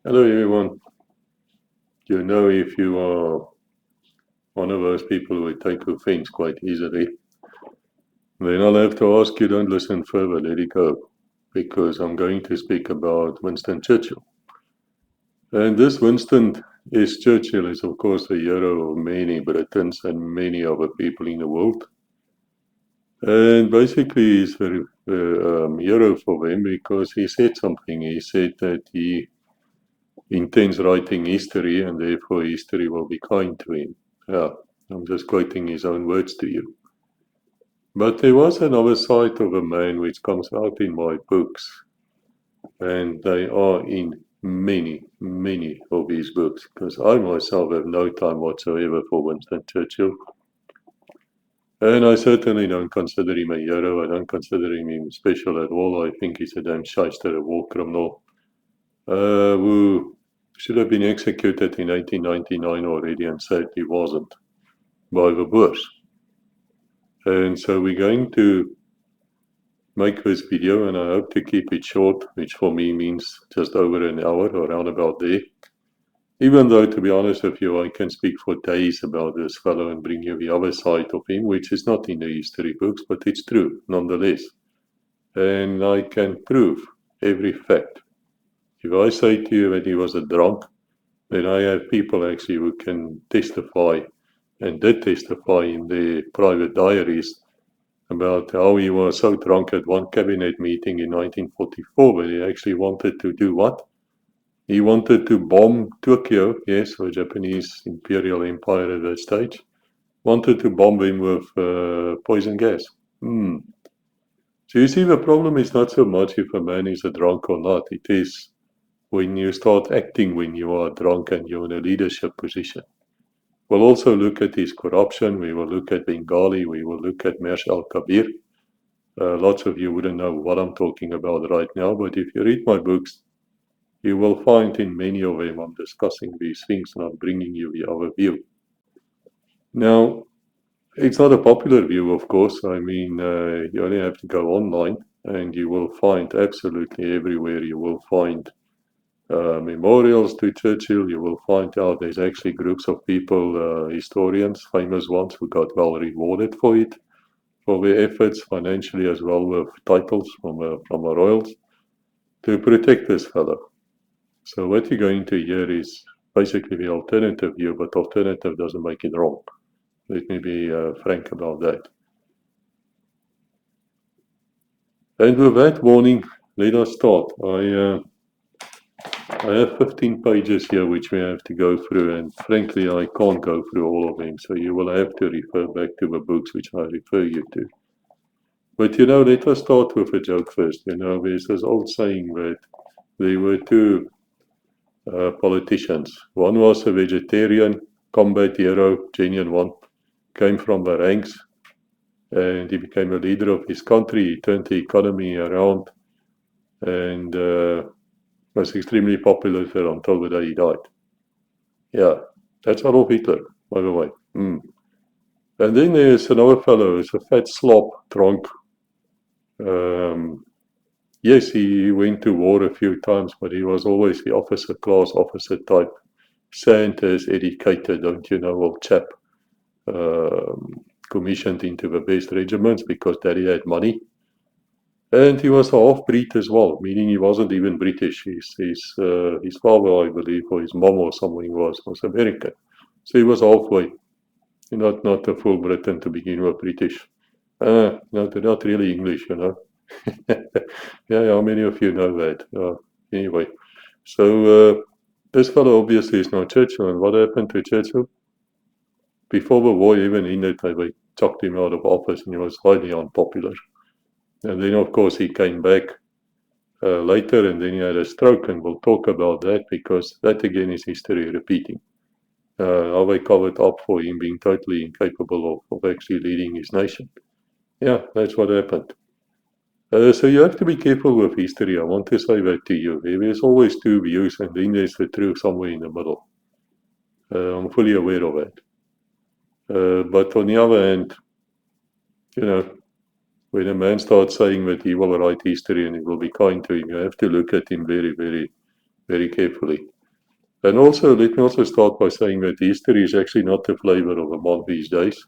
Hello everyone. If you are one of those people who take offense quite easily, then I'll have to ask you don't listen further, let it go. Because I'm going to speak about Winston Churchill. And this Winston Churchill is of course a hero of many Britons and many other people in the world. And basically he's a hero for them because he said something. He said that he intends writing history and therefore history will be kind to him. Yeah, I'm just quoting his own words to you. But there was another side of a man which comes out in my books, and they are in many, many of these books, because I myself have no time whatsoever for Winston Churchill. And I certainly don't consider him a hero. I don't consider him special at all. I think he's a damn shyster, a war criminal, who should have been executed in 1899 already and sadly wasn't by the Boers. And so we're going to make this video and I hope to keep it short, which for me means just over an hour or around about there. Even though, to be honest with you, I can speak for days about this fellow and bring you the other side of him, which is not in the history books, but it's true nonetheless. And I can prove every fact. If I say to you that he was a drunk, then I have people actually who can testify and did testify in their private diaries about how he was so drunk at one cabinet meeting in 1944 where he actually wanted to do what? He wanted to bomb Tokyo, yes, the Japanese imperial empire at that stage, wanted to bomb him with poison gas. So you see, the problem is not so much if a man is a drunk or not. It is when you start acting when you are drunk and you're in a leadership position. We'll also look at his corruption. We will look at Bengali. We will look at Mers-el-Kébir. Lots of you wouldn't know what I'm talking about right now, but if you read my books, you will find in many of them I'm discussing these things and I'm bringing you the other view. Now, it's not a popular view, of course. I mean, you only have to go online and you will find absolutely everywhere. You will find memorials to Churchill. You will find out there's actually groups of people, historians, famous ones, who got well rewarded for it, for their efforts financially as well with titles from the royals to protect this fellow. So what you're going to hear is basically the alternative view, but alternative doesn't make it wrong. Let me be frank about that. And with that warning, let us start. I have 15 pages here which we have to go through, and frankly, I can't go through all of them, so you will have to refer back to the books which I refer you to. But let us start with a joke first. There's this old saying that there were two politicians. One was a vegetarian, combat hero, genuine one, came from the ranks, and he became a leader of his country. He turned the economy around and was extremely popular until the day he died. Yeah, that's Adolf Hitler, by the way. And then there's another fellow who's a fat slop, drunk. Yes, he went to war a few times, but he was always the officer class, officer type. Sanders, educated, don't you know, old chap. Commissioned into the best regiments because daddy had money. And he was a half-breed as well, meaning he wasn't even British. His father, I believe, or his mom or something was American. So he was halfway. Not a full Briton to begin with, British. Not really English, Yeah, how many of you know that? Anyway, so this fellow obviously is not Churchill. And what happened to Churchill? Before the war even ended, they chucked him out of office and he was highly unpopular. And then, of course, he came back later and then he had a stroke, and we'll talk about that because that again is history repeating. How they covered up for him being totally incapable of actually leading his nation. Yeah, that's what happened. So you have to be careful with history. I want to say that to you. There's always two views and then there's the truth somewhere in the middle. I'm fully aware of that. But on the other hand, when a man starts saying that he will write history and it will be kind to him, you have to look at him very, very, very carefully. And also, let me also start by saying that history is actually not the flavor of a month these days.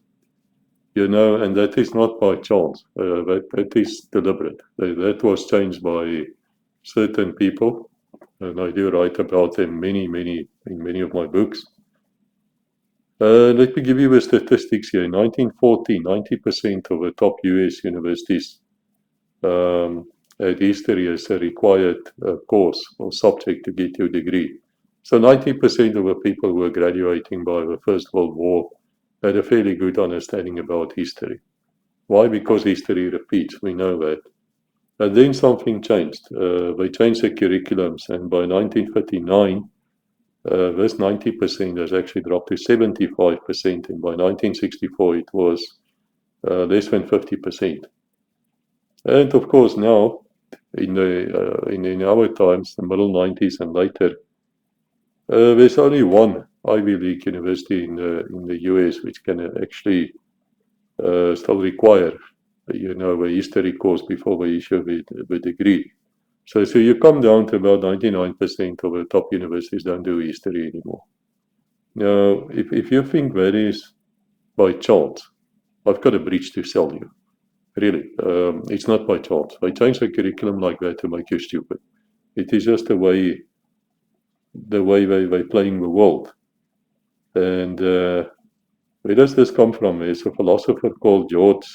And that is not by chance. That is deliberate. That was changed by certain people, and I do write about them in many of my books. Let me give you the statistics here. In 1940, 90% of the top US universities had history as a required course or subject to get your degree. So 90% of the people who were graduating by the First World War had a fairly good understanding about history. Why? Because history repeats, we know that. And then something changed. They changed the curriculums, and by 1939, this 90% has actually dropped to 75%, and by 1964 it was less than 50%. And of course now, in our times, the middle 90s and later, there's only one Ivy League university in the US which can actually still require, a history course before they issue the degree. So you come down to about 99% of the top universities don't do history anymore. Now, if you think that is by chance, I've got a bridge to sell you. Really, it's not by chance. They change the curriculum like that to make you stupid. It is just the way they're playing the world. And where does this come from? There's a philosopher called Jorge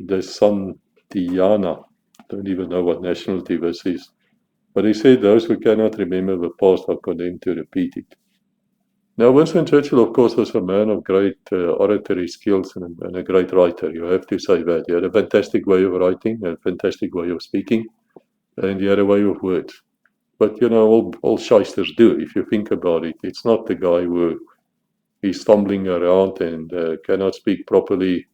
de Santillana. Don't even know what nationality this is. But he said those who cannot remember the past are condemned to repeat it. Now, Winston Churchill, of course, was a man of great oratory skills and a great writer. You have to say that. He had a fantastic way of writing, a fantastic way of speaking, and he had a way of words. But, all shysters do, if you think about it. It's not the guy who is stumbling around and cannot speak properly.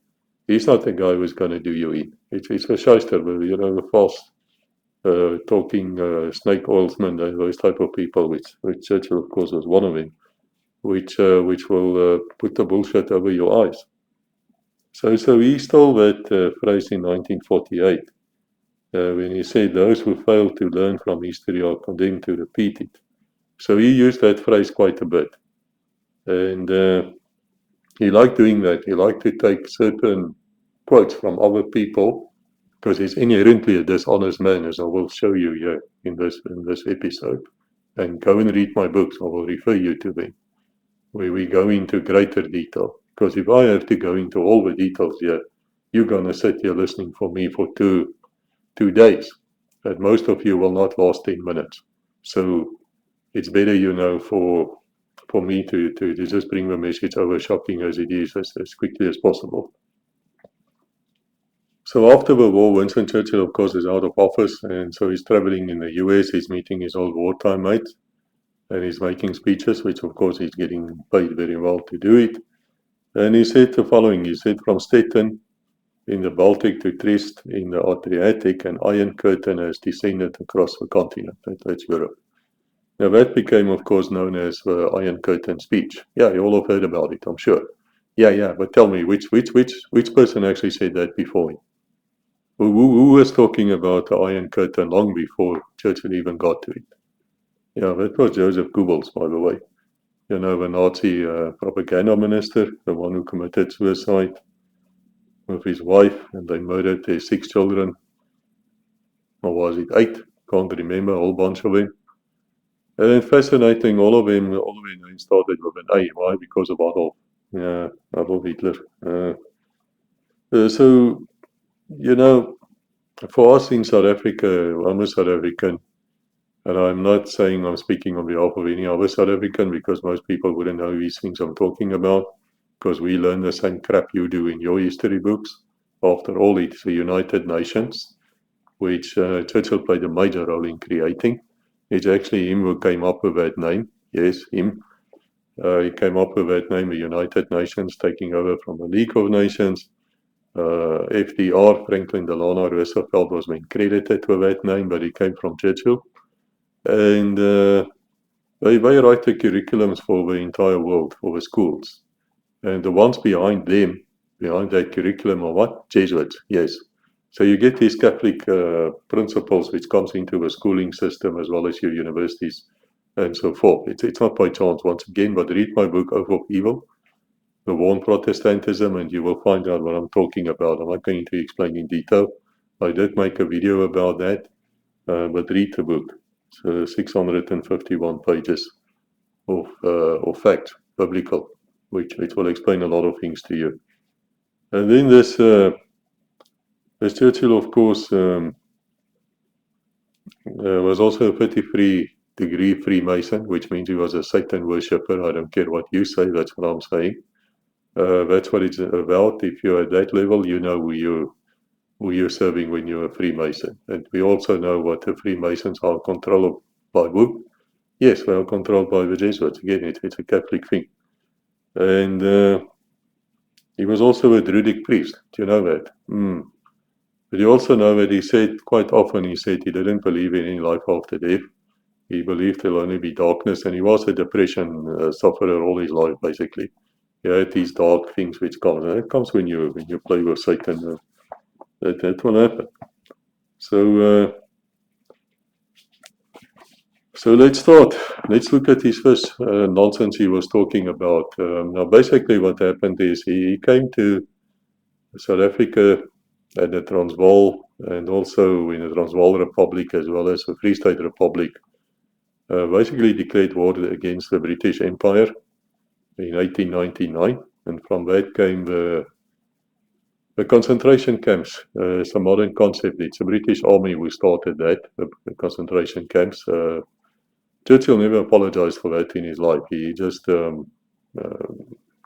He's not the guy who's going to do you in. It's a shyster, the fast talking snake oilsmen, those type of people, which Churchill, of course, was one of them, which will put the bullshit over your eyes. So he stole that phrase in 1948 when he said those who fail to learn from history are condemned to repeat it. So he used that phrase quite a bit. And he liked doing that. He liked to take certain quotes from other people because he's inherently a dishonest man, as I will show you here in this episode. And go and read my books. I will refer you to them, where we go into greater detail. Because if I have to go into all the details here, you're going to sit here listening for me for two days. And most of you will not last 10 minutes. So it's better, for me to just bring the message over, shocking as it is, as quickly as possible. So after the war, Winston Churchill, of course, is out of office, and so he's traveling in the US. He's meeting his old wartime mates, and he's making speeches, which, of course, he's getting paid very well to do it. And he said the following. He said, from Stettin in the Baltic to Trieste in the Adriatic, an iron curtain has descended across the continent. That's Europe. Now, that became, of course, known as the Iron Curtain speech. Yeah, you all have heard about it, I'm sure. Yeah, but tell me, which person actually said that before him? Who was talking about the Iron Curtain long before Churchill even got to it? Yeah, that was Joseph Goebbels, by the way. The Nazi propaganda minister, the one who committed suicide with his wife, and they murdered their 6 children. Or was it 8? Can't remember, a whole bunch of them. And fascinating, all of them names started with an A. Why? Because of Adolf. Yeah, Adolf Hitler. So, for us in South Africa, I'm a South African, and I'm not saying I'm speaking on behalf of any other South African, because most people wouldn't know these things I'm talking about, because we learn the same crap you do in your history books. After all, it's the United Nations, which Churchill played a major role in creating. It's actually him who came up with that name. Yes, him. He came up with that name, the United Nations, taking over from the League of Nations. FDR, Franklin Delano Roosevelt, was being credited with that name, but he came from Churchill. And they write the curriculums for the entire world, for the schools. And the ones behind that curriculum are what? Jesuits, yes. So you get these Catholic principles which comes into the schooling system as well as your universities and so forth. It's not by chance once again, but read my book, Oath of Evil, The War on Protestantism, and you will find out what I'm talking about. I'm not going to explain in detail. I did make a video about that, but read the book. It's 651 pages of facts, biblical, which will explain a lot of things to you. And then this Churchill, of course, was also a 33-degree Freemason, which means he was a Satan worshipper. I don't care what you say, that's what I'm saying. That's what it's about. If you're at that level, you know who you're serving when you're a Freemason. And we also know what the Freemasons are controlled by who? Yes, they are controlled by the Jesuits. Again, it's a Catholic thing. And he was also a Druidic priest. Do you know that? But you also know that he said, quite often he said he didn't believe in any life after death. He believed there'll only be darkness, and he was a depression sufferer all his life, basically. He had these dark things which come. And it comes when you play with Satan. That will happen. So let's start. Let's look at his first nonsense he was talking about. Now, basically what happened is he came to South Africa at the Transvaal, and also in the Transvaal Republic as well as the Free State Republic, basically declared war against the British Empire in 1899, and from that came the concentration camps. It's a modern concept. It's the British Army who started that, the concentration camps. Churchill never apologized for that in his life. He just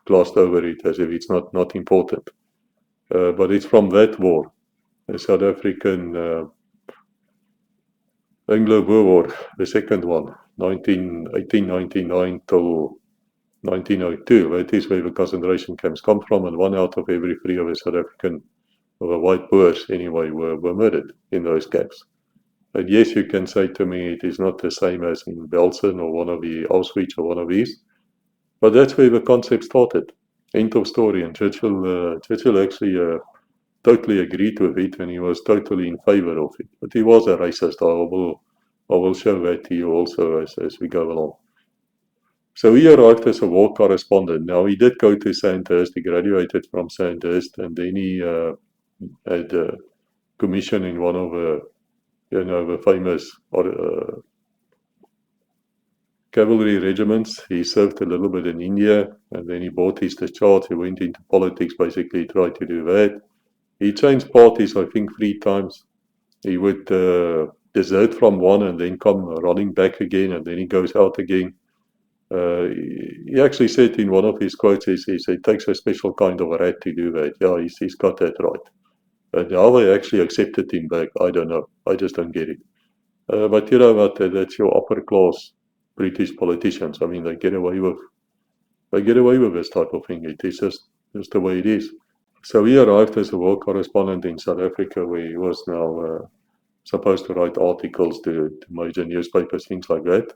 glossed over it as if it's not important. But it's from that war, the South African Anglo-Boer War, the second one, 1899 till 1902. That is where the concentration camps come from, and 1 out of every 3 of the South African, of the white Boers anyway, were murdered in those camps. And yes, you can say to me it is not the same as in Belsen or one of the Auschwitz or one of these, but that's where the concept started. End of story. And Churchill actually totally agreed with it, and he was totally in favor of it. But he was a racist. I will show that to you also as we go along. So he arrived as a war correspondent. Now, he did go to Sandhurst. He graduated from Sandhurst, and then he had a commission in one of the famous cavalry regiments. He served a little bit in India, and then he bought his discharge. He went into politics, basically tried to do that. He changed parties, I think, 3 times. He would desert from one and then come running back again, and then he goes out again. He actually said in one of his quotes, he says, it takes a special kind of a rat to do that. Yeah, he's got that right. And how they actually accepted him back, I don't know. I just don't get it. But you know what? That's your upper class British politicians. I mean, they get away with this type of thing. It is just the way it is. So he arrived as a war correspondent in South Africa, where he was now supposed to write articles to major newspapers, things like that.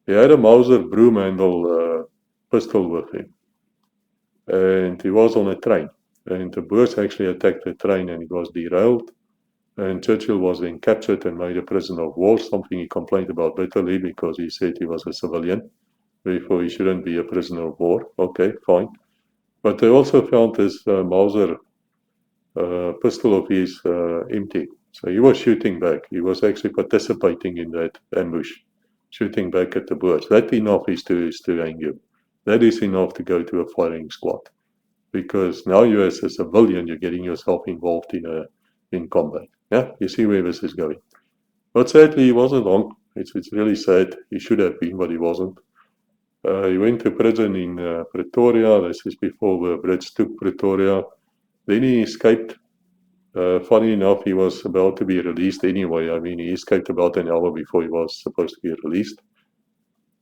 He had a Mauser broom handle pistol with him, and he was on a train. And the Boers actually attacked the train, and it was derailed. And Churchill was then captured and made a prisoner of war, something he complained about bitterly because he said he was a civilian. Therefore, he shouldn't be a prisoner of war. Okay, fine. But they also found this Mauser pistol of his empty. So he was shooting back. He was actually participating in that ambush, shooting back at the Boers. That enough is to hang you. That is enough to go to a firing squad. Because now you as a civilian, you're getting yourself involved in combat. Yeah, you see where this is going. But sadly, he wasn't wrong. It's really sad. He should have been, but he wasn't. He went to prison in Pretoria. This is before the Brits took Pretoria. Then he escaped. Funny enough, he was about to be released anyway. I mean, he escaped about an hour before he was supposed to be released.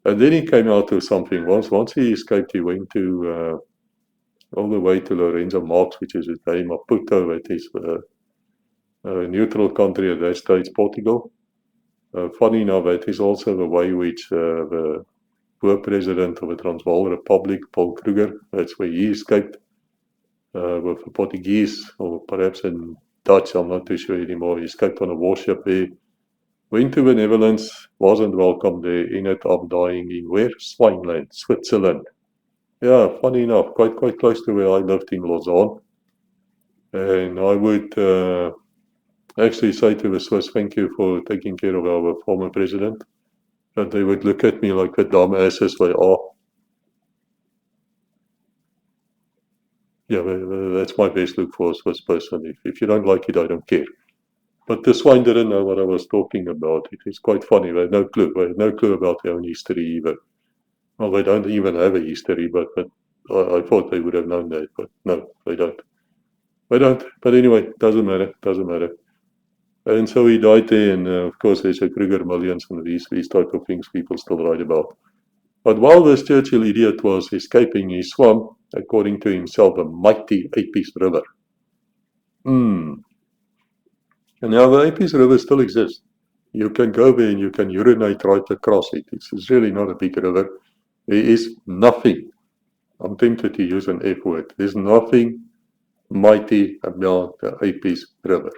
And then he came out to something. Once he escaped, he went to all the way to Lorenzo Marx, which is the name of Maputo, that is a neutral country at that stage, Portugal. Funny enough, that is also the way which the Boer president of the Transvaal Republic, Paul Kruger, that's where he escaped with the Portuguese, or perhaps a Dutch, I'm not too sure anymore. He escaped on a warship there, went to the Netherlands, wasn't welcome there, ended up dying in where? Swineland, Switzerland. Yeah, funny enough, quite close to where I lived in Lausanne. And I would actually say to the Swiss, thank you for taking care of our former president. But they would look at me like the dumbasses they are. Yeah, that's my best look for a Swiss person. If you don't like it, I don't care. But the swine didn't know what I was talking about. It is quite funny. They had no clue. They had no clue about their own history either. Well, they don't even have a history, but I thought they would have known that. But no, they don't. They don't. But anyway, doesn't matter. And so he died there, and of course there's a Kruger millions and these type of things people still write about. But while this Churchill idiot was escaping, he swam, according to himself, a mighty Apis River. And now the Apis River still exists. You can go there and you can urinate right across it. It's really not a big river. There is nothing, I'm tempted to use an F word, there's nothing mighty about the Apis River.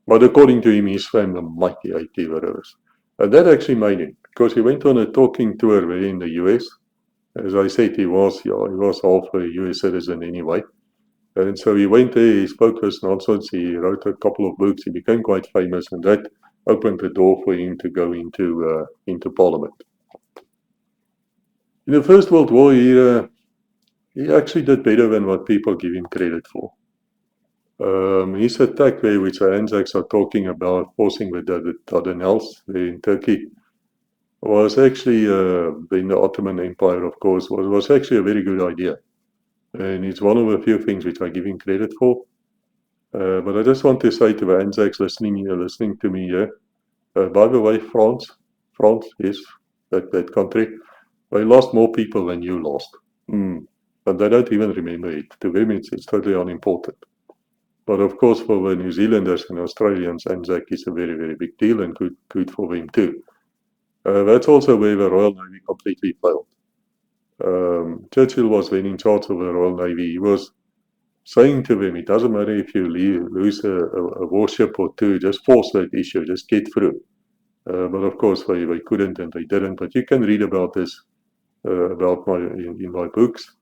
But according to him, he swam the mighty Apis rivers. And that actually made him, because he went on a talking tour there in the US. As I said, he was half a US citizen anyway. And so he went there, he spoke his nonsense, he wrote a couple of books, he became quite famous, and that opened the door for him to go into Parliament. In the First World War, he actually did better than what people give him credit for. His attack there, which the Anzacs are talking about, forcing the Dardanelles there in Turkey, was actually, in the Ottoman Empire, of course, was actually a very good idea. And it's one of a few things which I give him credit for. But I just want to say to the Anzacs listening to me here, by the way, France is that country, they lost more people than you lost. But they don't even remember it. To them, it's totally unimportant. But of course, for the New Zealanders and Australians, Anzac is a very, very big deal and good for them too. That's also where the Royal Navy completely failed. Churchill was then in charge of the Royal Navy. He was saying to them, it doesn't matter if you lose a warship or two, just force that issue, just get through. But of course, they couldn't and they didn't. But you can read about this in my books.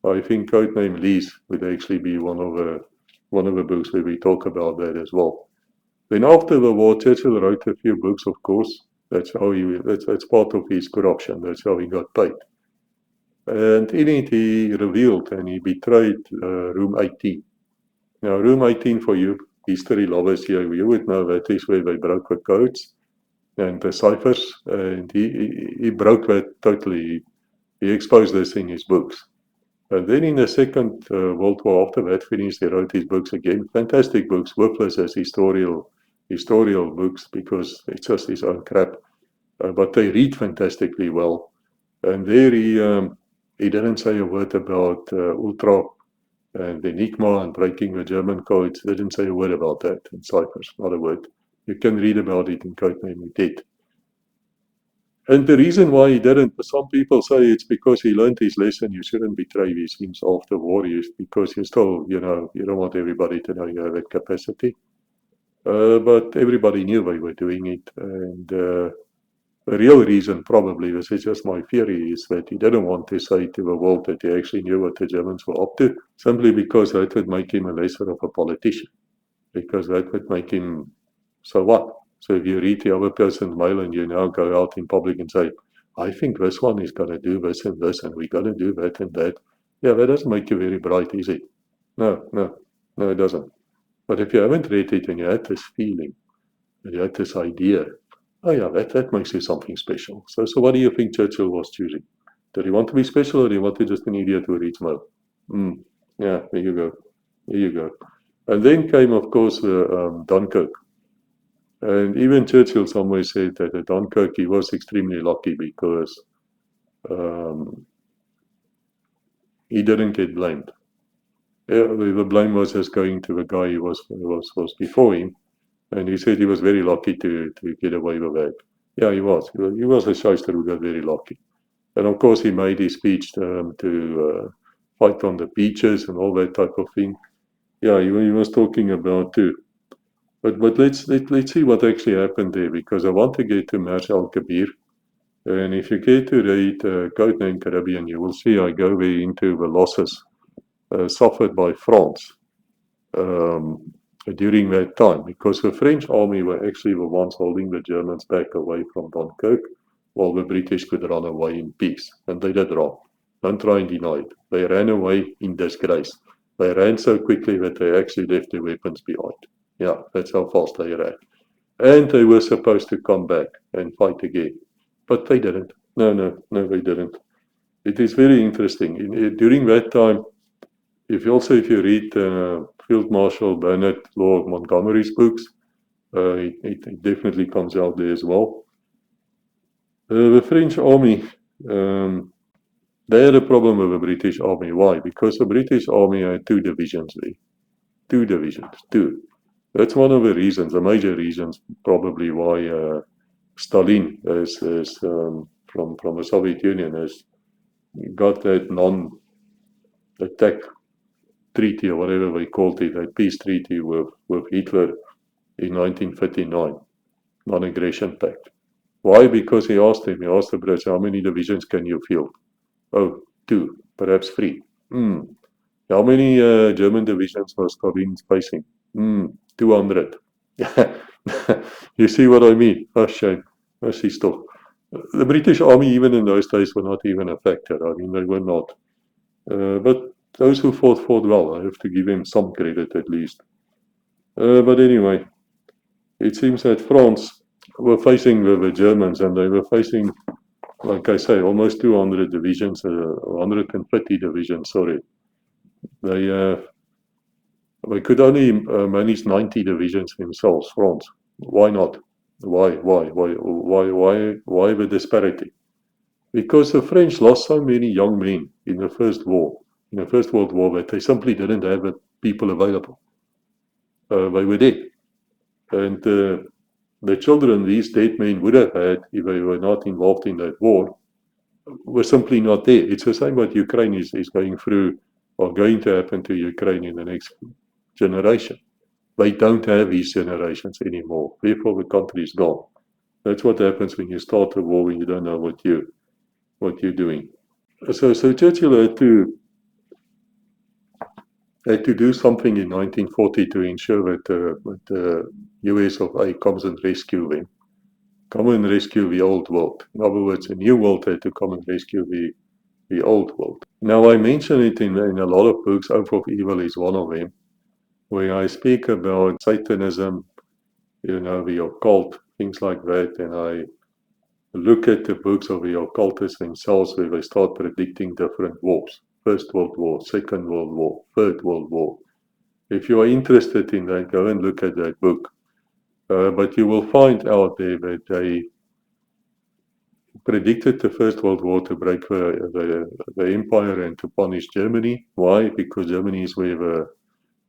I think Codename Lees would actually be one of the books where we talk about that as well. Then after the war, Churchill wrote a few books, of course. That's part of his corruption. That's how he got paid. And in it, he revealed and he betrayed Room 18. Now, Room 18 for you history lovers here, you would know that is where they broke the codes and the ciphers. And he broke that totally. He exposed this in his books. And then in the Second World War, after that finished, he wrote his books again. Fantastic books, worthless as historical books because it's just his own crap. But they read fantastically well. And there he didn't say a word about Ultra and Enigma and breaking the German codes. He didn't say a word about that in ciphers, not a word. You can read about it in Codename He Did. And the reason why he didn't, some people say it's because he learned his lesson. You shouldn't betray these things after war, because you still, you don't want everybody to know you have that capacity. But everybody knew they were doing it. And the real reason, probably, this is just my theory, is that he didn't want to say to the world that he actually knew what the Germans were up to, simply because that would make him a lesser of a politician. Because that would make him, so what? So if you read the other person's mail and you now go out in public and say, I think this one is going to do this and this, and we're going to do that and that. Yeah, that doesn't make you very bright, is it? No, it doesn't. But if you haven't read it and you had this feeling, and you had this idea, oh yeah, that makes you something special. So what do you think Churchill was choosing? Did he want to be special or did he want to be just an idiot who reads mail? Yeah, there you go. And then came, of course, Dunkirk. And even Churchill somewhere said that at Dunkirk he was extremely lucky because he didn't get blamed. The blame was just going to the guy who was before him, and he said he was very lucky to get away with that. Yeah, he was. He was a shyster who got very lucky. And of course he made his speech to fight on the beaches and all that type of thing. Yeah, he was talking about too. But let's see what actually happened there, because I want to get to Mers-el-Kébir. And if you get to read Codename Caribbean, you will see I go there into the losses suffered by France during that time, because the French army were actually the ones holding the Germans back away from Dunkirk, while the British could run away in peace. And they did wrong. Don't try and deny it. They ran away in disgrace. They ran so quickly that they actually left their weapons behind. Yeah, that's how fast they ran. And they were supposed to come back and fight again. But they didn't. No, they didn't. It is very interesting. During that time, if you read Field Marshal Bernard Law Montgomery's books, it definitely comes out there as well. The French army, they had a problem with the British army. Why? Because the British army had two divisions there. Two divisions, two. That's one of the reasons, the major reasons, probably why Stalin from the Soviet Union has got that non-attack treaty, or whatever they called it, a peace treaty with Hitler in 1939, non-aggression pact. Why? Because he asked the Brits, how many divisions can you field? Oh, two, perhaps three. How many German divisions was Stalin facing? 200. You see what I mean? Oh, shame. I see stuff. The British army, even in those days, were not even a factor. I mean, they were not. But those who fought well. I have to give them some credit at least. But anyway, it seems that France were facing the Germans, and they were facing, like I say, almost 200 divisions, 150 divisions, sorry. They could only manage 90 divisions themselves, France. Why not? Why the disparity? Because the French lost so many young men in the First World War, that they simply didn't have the people available. They were dead. And the children these dead men would have had, if they were not involved in that war, were simply not there. It's the same what Ukraine is going through, or going to happen to Ukraine in the next generation. They don't have these generations anymore. Therefore, the country is gone. That's what happens when you start a war when you don't know what you're doing. So Churchill had to do something in 1940 to ensure that the US of A comes and rescue them. Come and rescue the old world. In other words, a new world had to come and rescue the old world. Now, I mention it in a lot of books. Oath of Evil is one of them, where I speak about Satanism, the occult, things like that, and I look at the books of the occultists themselves, where they start predicting different wars. First World War, Second World War, Third World War. If you are interested in that, go and look at that book. But you will find out there that they predicted the First World War to break the empire and to punish Germany. Why? Because Germany is where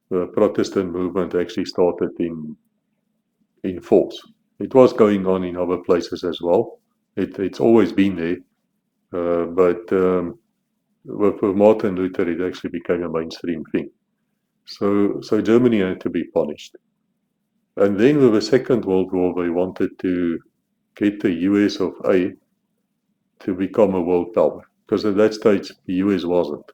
the Protestant movement actually started in force. It was going on in other places as well. It's always been there. But with Martin Luther, it actually became a mainstream thing. So Germany had to be punished. And then with the Second World War, they wanted to get the US of A to become a world power. Because at that stage, the US wasn't.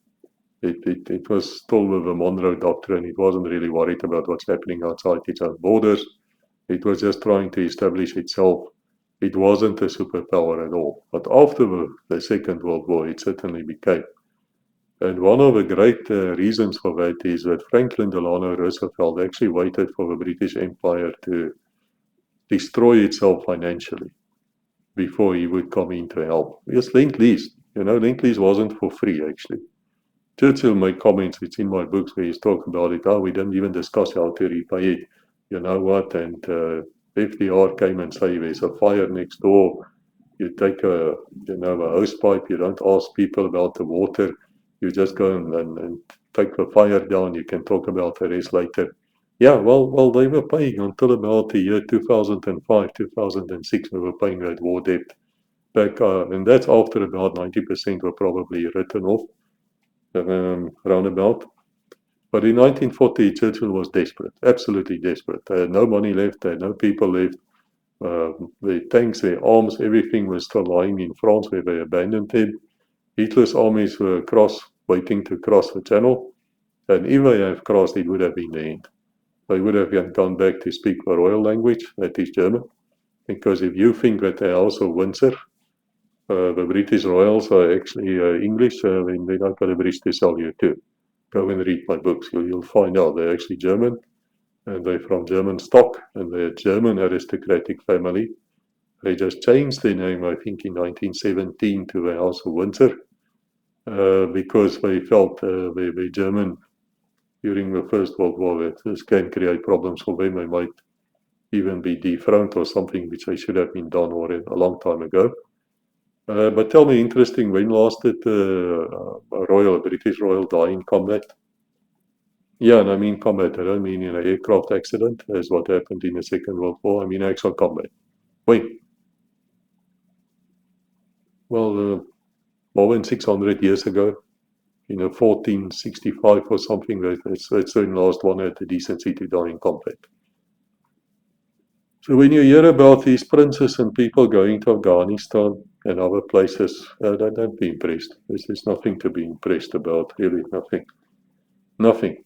It was still with the Monroe Doctrine. It wasn't really worried about what's happening outside its own borders. It was just trying to establish itself. It wasn't a superpower at all. But after the Second World War, it certainly became. And one of the great reasons for that is that Franklin Delano Roosevelt actually waited for the British Empire to destroy itself financially before he would come in to help. Yes, Lend-Lease. Lend-Lease wasn't for free, actually. Churchill made comments, it's in my books, where he's talking about it. Oh, we didn't even discuss how to repay it. You know what? And FDR came and said, there's a fire next door. You take a hose pipe. You don't ask people about the water. You just go and take the fire down. You can talk about the rest later. Yeah, well, they were paying until about the year 2005, 2006. We were paying that war debt back, and that's after about 90% were probably written off, roundabout. But in 1940, Churchill was desperate, absolutely desperate. They had no money left, they had no people left. Their tanks, their arms, everything was still lying in France where they abandoned them. Hitler's armies were waiting to cross the channel. And if they have crossed, it would have been the end. They would have gone back to speak the royal language, that is German. Because if you think that they are also Windsor, the British Royals are actually English, then I've got a bridge to sell you too. Go and read my books. You'll find out they're actually German, and they're from German stock, and they're a German aristocratic family. They just changed their name, I think, in 1917 to the House of Windsor, because they felt the German during the First World War that this can create problems for them. They might even be dethroned or something, which they should have been done already a long time ago. But tell me, interesting, when last did a British Royal die in combat? Yeah, and I mean combat. I don't mean in an aircraft accident, as what happened in the Second World War. I mean actual combat. When? Well, more than 600 years ago, in 1465 or something. That's the last one had the decency to die in combat. So when you hear about these princes and people going to Afghanistan and other places, don't be impressed. There's nothing to be impressed about, really, nothing. Nothing.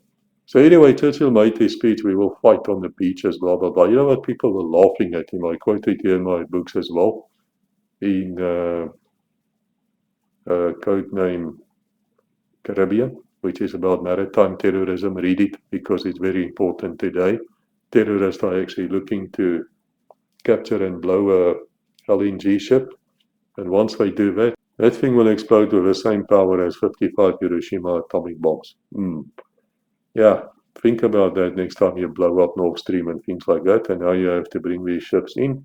So anyway, Churchill made his speech, we will fight on the beaches, blah, blah, blah. You know what? People were laughing at him. I quoted here in my books as well. In code name Caribbean, which is about maritime terrorism. Read it because it's very important today. Terrorists are actually looking to capture and blow a LNG ship. And once they do that, that thing will explode with the same power as 55 Hiroshima atomic bombs. Yeah, think about that next time you blow up Nord Stream and things like that. And now you have to bring these ships in.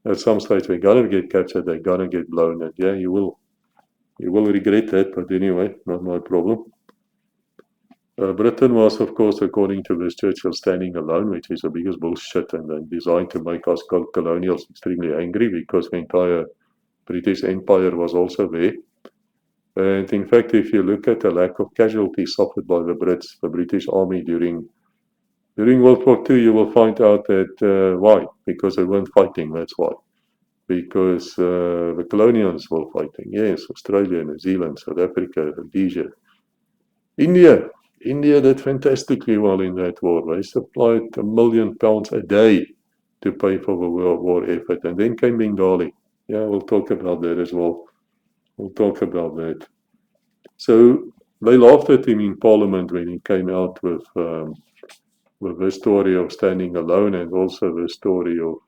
At some stage, they're going to get captured, they're going to get blown. And yeah, you will regret that. But anyway, not my problem. Britain was, of course, according to this Churchill, standing alone, which is the biggest bullshit and designed to make us colonials extremely angry because the entire British Empire was also there. And in fact, if you look at the lack of casualties suffered by the Brits, the British Army during World War II, you will find out that why? Because they weren't fighting, that's why. Because the colonials were fighting. Yes, Australia, New Zealand, South Africa, Rhodesia, India did fantastically well in that war. They supplied £1 million a day to pay for the World War effort. And then came Bengali. Yeah, we'll talk about that as well. We'll talk about that. So they laughed at him in Parliament when he came out with the story of standing alone and also the story of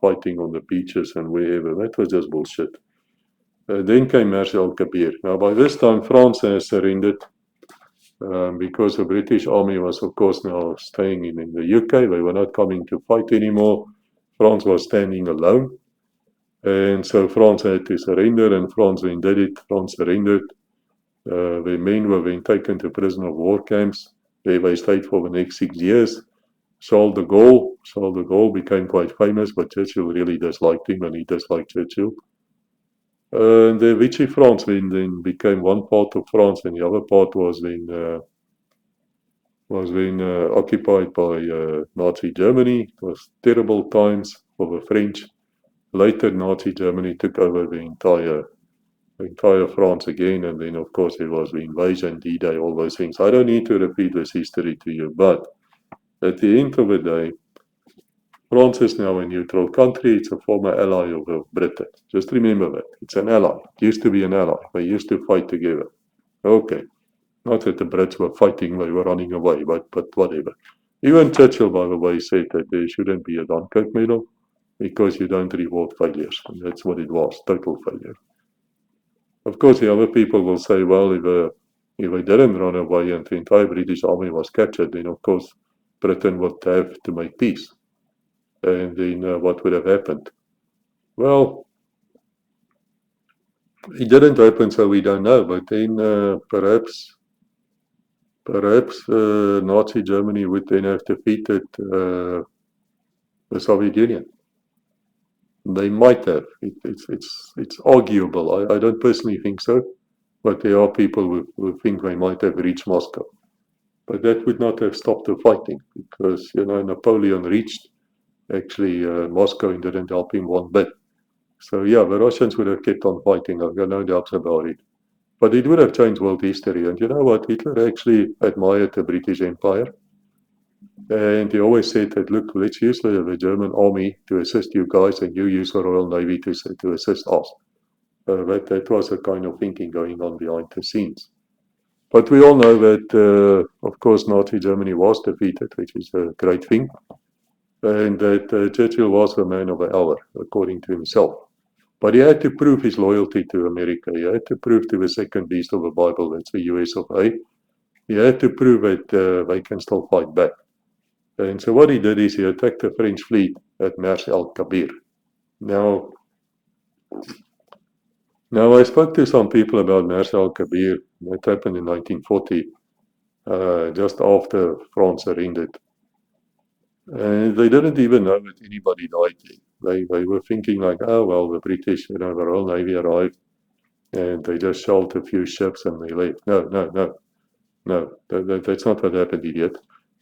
fighting on the beaches and wherever. That was just bullshit. Then came Mers-el-Kébir. Now, by this time, France has surrendered. Because the British Army was, of course, now staying in the UK. They were not coming to fight anymore. France was standing alone. And so France had to surrender, and France then did it. France surrendered. The men were then taken to prisoner of war camps, where they stayed for the next 6 years. Charles de Gaulle became quite famous, but Churchill really disliked him, and he disliked Churchill. The Vichy France then became one part of France, and the other part was then occupied by Nazi Germany. It was terrible times for the French. Later, Nazi Germany took over the entire France again, and then of course there was the invasion, D-Day, all those things. I don't need to repeat this history to you, but at the end of the day, France is now a neutral country. It's a former ally of Britain. Just remember that. It's an ally. It used to be an ally. They used to fight together. Okay. Not that the Brits were fighting, they were running away, but whatever. Even Churchill, by the way, said that there shouldn't be a Dunkirk medal because you don't reward failures. And that's what it was, total failure. Of course, the other people will say, well, if they didn't run away and the entire British army was captured, then of course Britain would have to make peace. And then what would have happened? Well, it didn't happen, so we don't know. But then perhaps Nazi Germany would then have defeated the Soviet Union. They might have. It's arguable. I don't personally think so, but there are people who think they might have reached Moscow. But that would not have stopped the fighting because, Napoleon reached actually Moscow and didn't help him one bit. So yeah, the Russians would have kept on fighting, I've got no doubts about it. But it would have changed world history. And you know what? Hitler actually admired the British Empire. And he always said that, look, let's use the German army to assist you guys and you use the Royal Navy to assist us. That was the kind of thinking going on behind the scenes. But we all know that, of course, Nazi Germany was defeated, which is a great thing. And that Churchill was the man of the hour, according to himself. But he had to prove his loyalty to America. He had to prove to the second beast of the Bible, that's the US of A. He had to prove that they can still fight back. And so what he did is he attacked the French fleet at Mers-el-Kébir. Now, I spoke to some people about Mers-el-Kébir. That happened in 1940, just after France surrendered. And they didn't even know that anybody died there. They were thinking like, oh, well, the British, the Royal Navy arrived and they just shelled a few ships and they left. No, that's not what happened, idiot.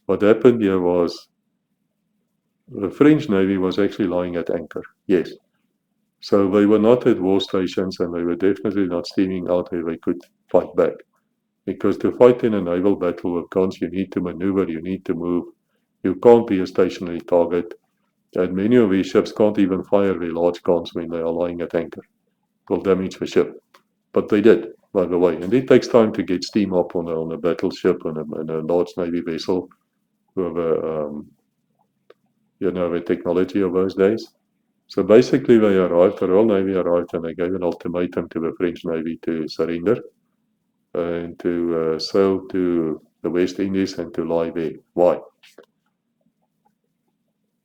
What happened here was the French Navy was actually lying at anchor, yes. So they were not at war stations and they were definitely not steaming out where they could fight back. Because to fight in a naval battle with guns, you need to maneuver, you need to move. You can't be a stationary target. And many of these ships can't even fire their large guns when they are lying at anchor. It will damage the ship. But they did, by the way. And it takes time to get steam up on a battleship and a large Navy vessel with the technology of those days. So basically they arrived, the Royal Navy arrived and they gave an ultimatum to the French Navy to surrender and to sail to the West Indies and to lie there. Why?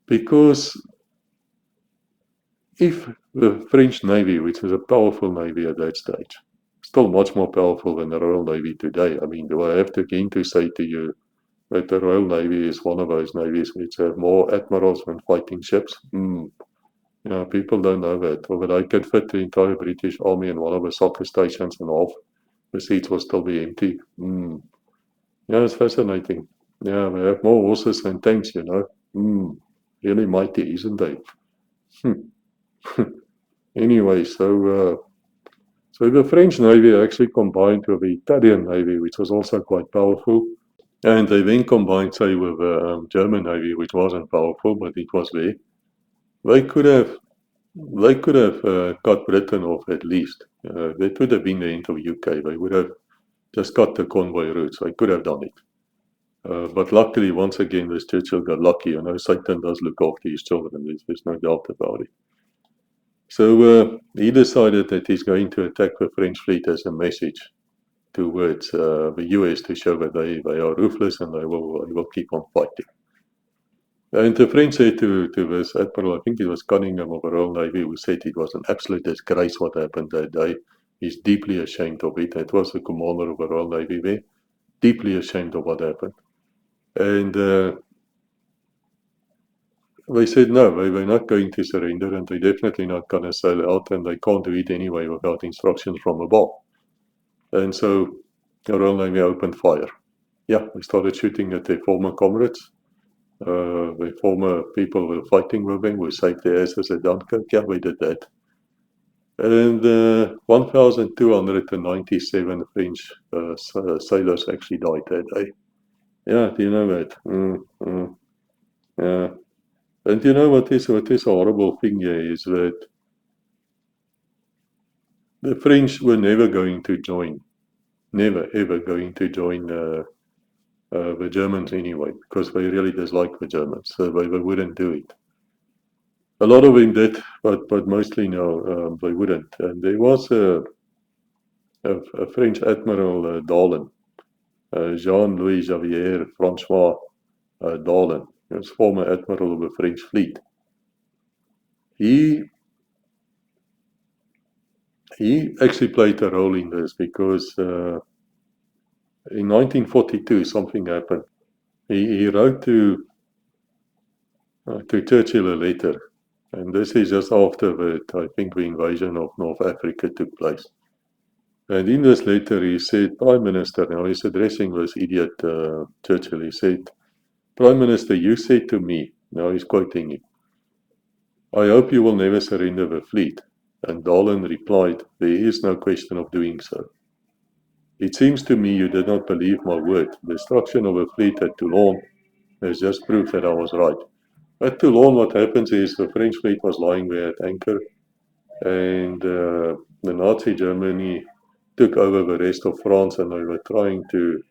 Because if the French Navy, which is a powerful Navy at that stage, still much more powerful than the Royal Navy today, I mean, do I have to again to say to you that the Royal Navy is one of those navies which have more admirals than fighting ships? People don't know that. Or that I could fit the entire British Army in one of the soccer stations and half the seats will still be empty. It's fascinating. Yeah, they have more horses than tanks, Really mighty, isn't they? Anyway, so the French Navy actually combined with the Italian Navy, which was also quite powerful. And they then combined, say, with the German Navy, which wasn't powerful, but it was there. They could have cut Britain off at least. That would have been the end of UK. They would have just cut the convoy routes. They could have done it. But luckily, once again, this Churchill got lucky. Satan does look after his children. There's no doubt about it. So he decided that he's going to attack the French fleet as a message towards the US to show that they are ruthless and they will keep on fighting. And the French said to this admiral, I think it was Cunningham of the Royal Navy, who said it was an absolute disgrace what happened that day. He's deeply ashamed of it. That was the commander of the Royal Navy there, deeply ashamed of what happened. And they said no, they were not going to surrender and they're definitely not going to sail out and they can't do it anyway without instructions from above. And so the Royal Navy opened fire. Yeah, they started shooting at their former comrades. The former people were fighting with them, who saved their asses at Dunkirk. Yeah, we did that. And 1,297 French sailors actually died that day. Yeah, do you know that? Yeah. And you know what is a horrible thing here is that the French were never going to join, never ever going to join the Germans anyway, because they really dislike the Germans, so they wouldn't do it. A lot of them did, but mostly no, they wouldn't. And there was a French admiral, Dallin, Jean-Louis Xavier Francois Dallin. He was former admiral of the French fleet. He actually played a role in this because in 1942 something happened. He wrote to Churchill a letter, and this is just after I think the invasion of North Africa took place. And in this letter he said, Prime Minister, now he's addressing this idiot Churchill, he said, Prime Minister, you said to me, now he's quoting him, I hope you will never surrender the fleet. And Darlan replied, there is no question of doing so. It seems to me you did not believe my word. The destruction of a fleet at Toulon has just proved that I was right. At Toulon, what happens is the French fleet was lying there at anchor, and the Nazi Germany took over the rest of France, and they were trying to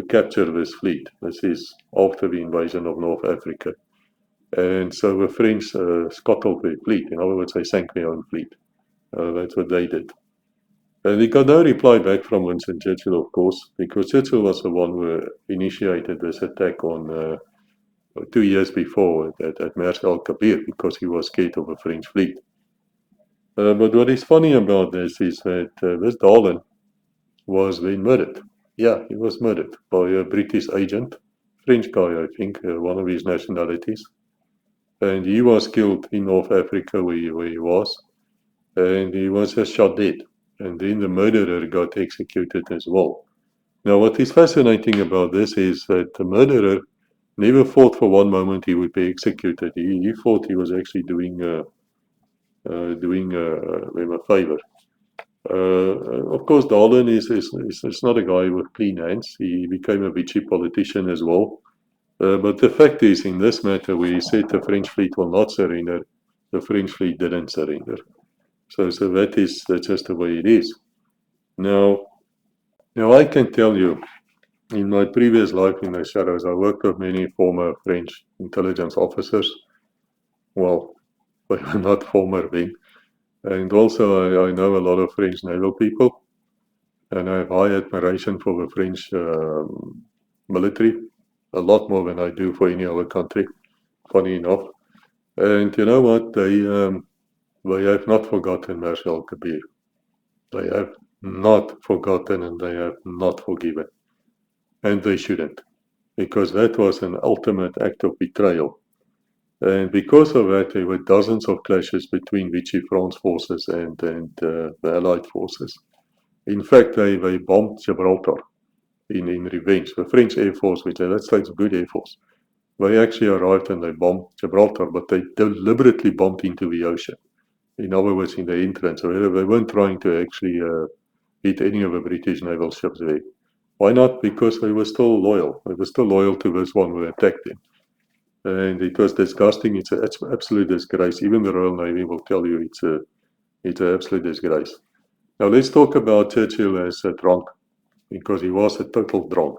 capture this fleet. This is after the invasion of North Africa. And so the French scuttled their fleet. In other words, they sank their own fleet. That's what they did. And he got no reply back from Winston Churchill, of course, because Churchill was the one who initiated this attack on 2 years before at Mers-el-Kébir, because he was scared of a French fleet. But what is funny about this is that this Darlan was then murdered. Yeah, he was murdered by a British agent, French guy, I think, one of his nationalities. And he was killed in North Africa where he was, and he was just shot dead. And then the murderer got executed as well. Now, what is fascinating about this is that the murderer never thought for one moment he would be executed. He thought he was actually doing them a favor. Of course, Darlan is not a guy with clean hands. He became a Vichy politician as well. But the fact is, in this matter, where he said the French fleet will not surrender, the French fleet didn't surrender. So that's just the way it is. Now I can tell you, in my previous life in the shadows, I worked with many former French intelligence officers. Well, they were not former then. And also I know a lot of French naval people, and I have high admiration for the French military, a lot more than I do for any other country, funny enough. And you know what? They have not forgotten Mers-el-Kébir. They have not forgotten, and they have not forgiven. And they shouldn't, because that was an ultimate act of betrayal. And because of that, there were dozens of clashes between Vichy France forces and the Allied forces. In fact, they bombed Gibraltar in revenge. The French Air Force, which that's a good Air Force, they actually arrived and they bombed Gibraltar, but they deliberately bombed into the ocean. In other words, in the entrance. So they weren't trying to actually hit any of the British naval ships there. Why not? Because they were still loyal. They were still loyal to this one who attacked them. And it was disgusting. It's an absolute disgrace. Even the Royal Navy will tell you it's an absolute disgrace. Now let's talk about Churchill as a drunk, because he was a total drunk.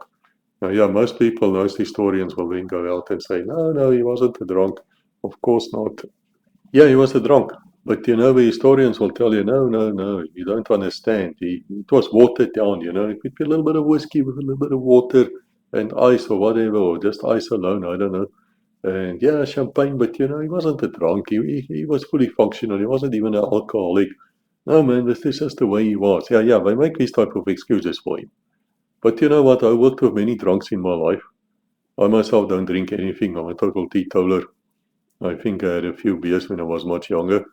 Now, yeah, most people, most historians will then go out and say, no, he wasn't a drunk. Of course not. Yeah, he was a drunk. But, the historians will tell you, no, you don't understand. It was watered down, It could be a little bit of whiskey with a little bit of water and ice or whatever, or just ice alone, I don't know. And yeah, champagne, but he wasn't a drunk. He was fully functional. He wasn't even an alcoholic. No, man, this is just the way he was. Yeah, they make these type of excuses for him. But you know what? I worked with many drunks in my life. I myself don't drink anything. I'm a total teetotaler. I think I had a few beers when I was much younger.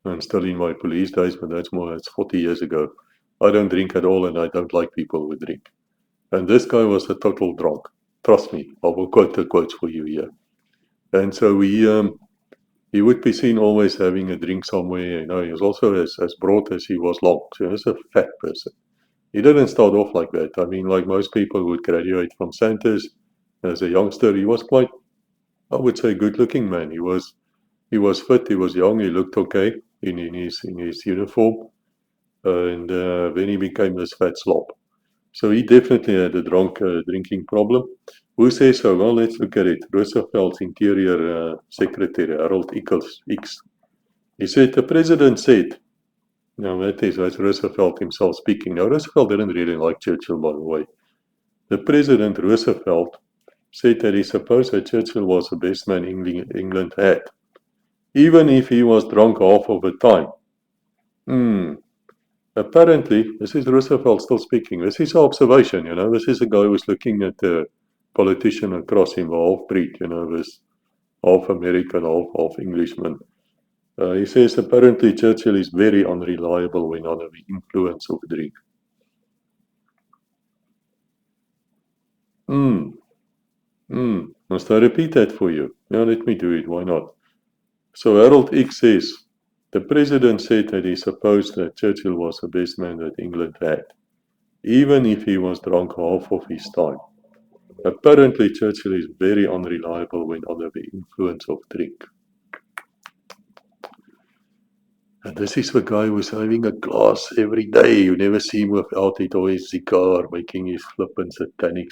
I'm still in my police days, but that's 40 years ago. I don't drink at all, and I don't like people who drink. And this guy was a total drunk. Trust me, I will quote the quotes for you here. And so he would be seen always having a drink somewhere. He was also as broad as he was long. So he was a fat person. He didn't start off like that. I mean, like most people who would graduate from Santos as a youngster, he was quite, I would say, good-looking man. He was fit. He was young. He looked okay in his uniform, and then he became this fat slob. So he definitely had a drinking problem. Who says so? Well, let's look at it. Roosevelt's Interior Secretary, Harold Ickes. He said, the president said, now that's Roosevelt himself speaking. Now, Roosevelt didn't really like Churchill, by the way. The president, Roosevelt, said that he supposed that Churchill was the best man England had, even if he was drunk half of the time. Apparently, this is Roosevelt still speaking. This is an observation, This is a guy who's looking at a politician across him, a half-breed, this half-American, half Englishman. He says apparently Churchill is very unreliable when under the influence of drink. Must I repeat that for you? Yeah, let me do it, why not? So Harold X says, the president said that he supposed that Churchill was the best man that England had, even if he was drunk half of his time. Apparently Churchill is very unreliable when under the influence of drink. And this is the guy who's having a glass every day. You never see him without it, always cigar, making his flippant satanic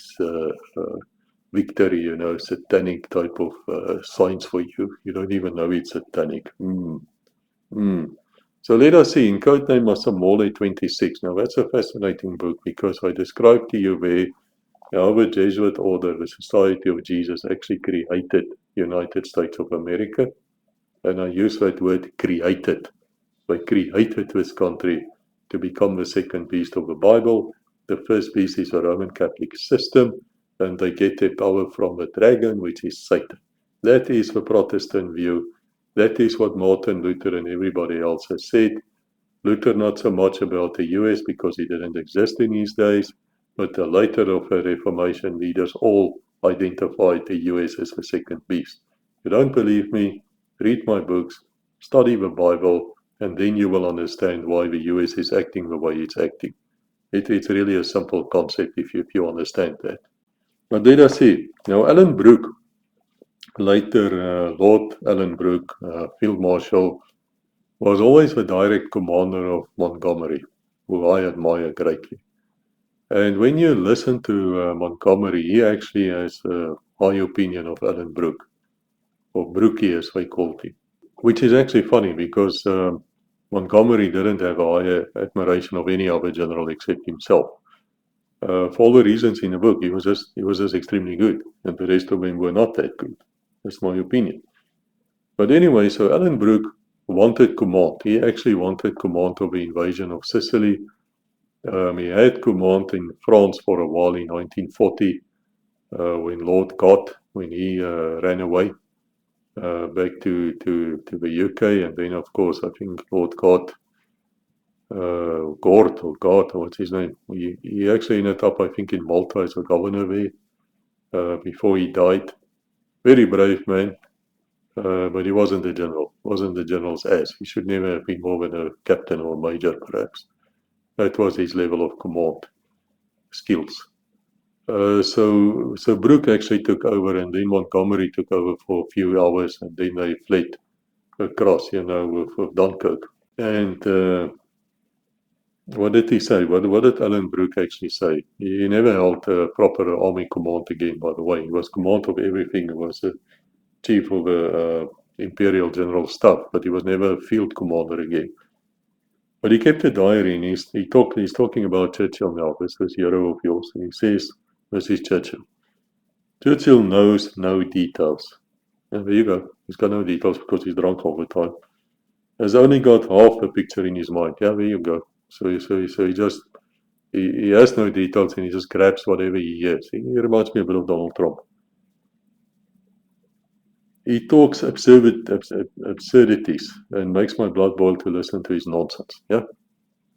victory, satanic type of signs for you. You don't even know it's satanic. So let us see, in Codename Masamole 26. Now that's a fascinating book because I described to you where the Jesuit order, the Society of Jesus, actually created United States of America. And I use that word created. They created this country to become the second beast of the Bible. The first beast is the Roman Catholic system, and they get their power from the dragon, which is Satan. That is the Protestant view. That is what Martin Luther and everybody else has said. Luther not so much about the US because he didn't exist in his days, but the later of the Reformation leaders all identified the US as the second beast. If you don't believe me, read my books, study the Bible, and then you will understand why the US is acting the way it's acting. It's really a simple concept if you understand that. But let us see. Now, Alan Brooke, later Lord Alan Brooke, Field Marshal, was always the direct commander of Montgomery, who I admire greatly. And when you listen to Montgomery, he actually has a high opinion of Alan Brooke, or Brookie as they called him, which is actually funny because Montgomery didn't have a higher admiration of any other general except himself. For all the reasons in the book, he was just extremely good, and the rest of them were not that good. That's my opinion. But anyway, so Alan Brooke wanted command. He actually wanted command of the invasion of Sicily. He had command in France for a while in 1940 when Lord Gott, when he ran away back to the UK, and then of course I think Lord Gott, Gort or God, what's his name? He actually ended up I think in Malta as a governor there before he died. Very brave man. But he wasn't a general, wasn't the general's ass. He should never have been more than a captain or a major, perhaps. That was his level of command skills. So Brooke actually took over, and then Montgomery took over for a few hours, and then they fled across, with Dunkirk. And what did he say? What did Alan Brooke actually say? He never held a proper army command again, by the way. He was command of everything. He was a chief of the Imperial General Staff, but he was never a field commander again. But he kept a diary, and he's talking about Churchill now, this hero of yours, and he says, this is Churchill. Churchill knows no details. And there you go. He's got no details because he's drunk all the time. Has only got half the picture in his mind. Yeah, there you go. So he has no details, and he just grabs whatever he hears. He reminds me a bit of Donald Trump. He talks absurdities and makes my blood boil to listen to his nonsense. Yeah,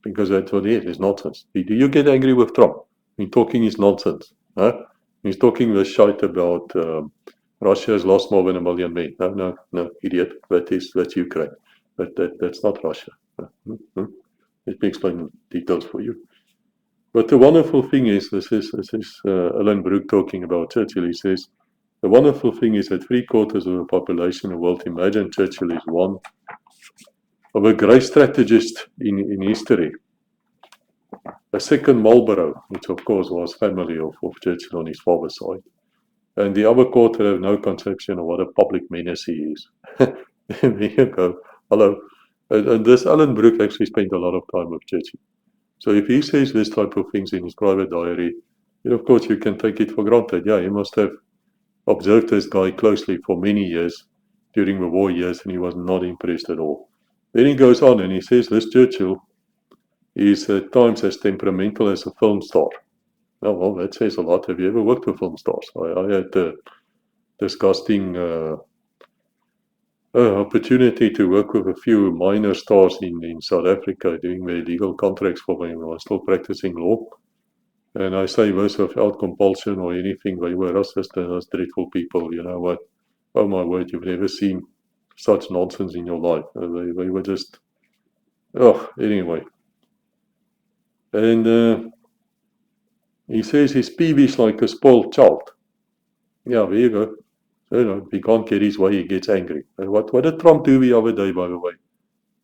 because that's what he is. It's nonsense. Do you get angry with Trump? He's talking his nonsense. Huh? He's talking the shite about Russia has lost more than 1 million men. No, idiot. That's Ukraine. That's not Russia. Let me explain the details for you. But the wonderful thing is, this is Alan Brooke talking about Churchill. He says, the wonderful thing is that 3/4 of the population of the world imagine Churchill is one of a great strategist in history. A second Marlborough, which of course was family of Churchill on his father's side. And the other quarter have no conception of what a public menace he is. There you go. Hello. And this Alan Brooke actually spent a lot of time with Churchill. So if he says this type of things in his private diary, then of course you can take it for granted. Yeah, he must have observed this guy closely for many years during the war years, and he was not impressed at all. Then he goes on and he says this Churchill is at times as temperamental as a film star. Oh, well, that says a lot. Have you ever worked with film stars? I had the disgusting opportunity to work with a few minor stars in South Africa doing their legal contracts for them. I was still practicing law. And I say this without compulsion or anything. They were racist and those dreadful people, you know what? Oh my word, you've never seen such nonsense in your life. They were just, oh, anyway. And he says he's peevish like a spoiled child. Yeah, there you go. You know, he can't get his way, he gets angry. What did Trump do the other day, by the way?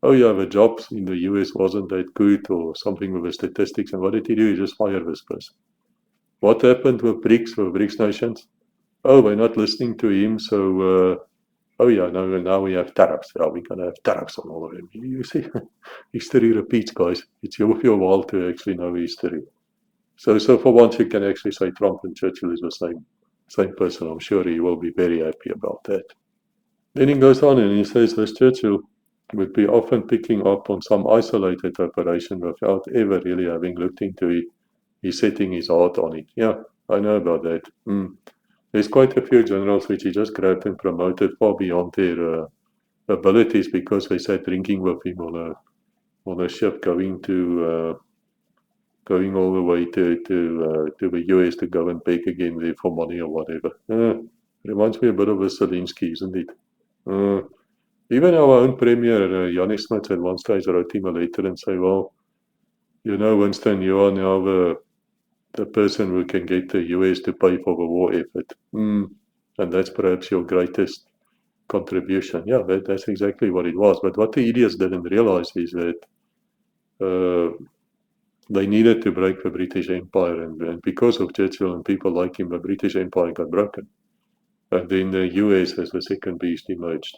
Oh yeah, the jobs in the US wasn't that good or something with the statistics. And what did he do? He just fired this person. What happened with BRICS nations? Oh, we're not listening to him, so oh yeah, now we have tariffs. Yeah, we're gonna have tariffs on all of them. You see, history repeats, guys. It's worth your while to actually know history. So for once, you can actually say Trump and Churchill is the same person. I'm sure he will be very happy about that. Then he goes on and he says this Churchill would be often picking up on some isolated operation without ever really having looked into it. He's setting his heart on it. Yeah, I know about that. There's quite a few generals which he just grabbed and promoted far beyond their abilities because they sat drinking with him on a ship going all the way to the US to go and beg again there for money or whatever. Reminds me a bit of a Zelensky, isn't it? Even our own Premier, Jannie Smits, at one stage wrote him a letter and say, well, you know, Winston, you are now the person who can get the US to pay for the war effort. And that's perhaps your greatest contribution. Yeah, that's exactly what it was. But what the idiots didn't realize is that they needed to break the British Empire. And because of Churchill and people like him, the British Empire got broken. And then the US as the second beast emerged.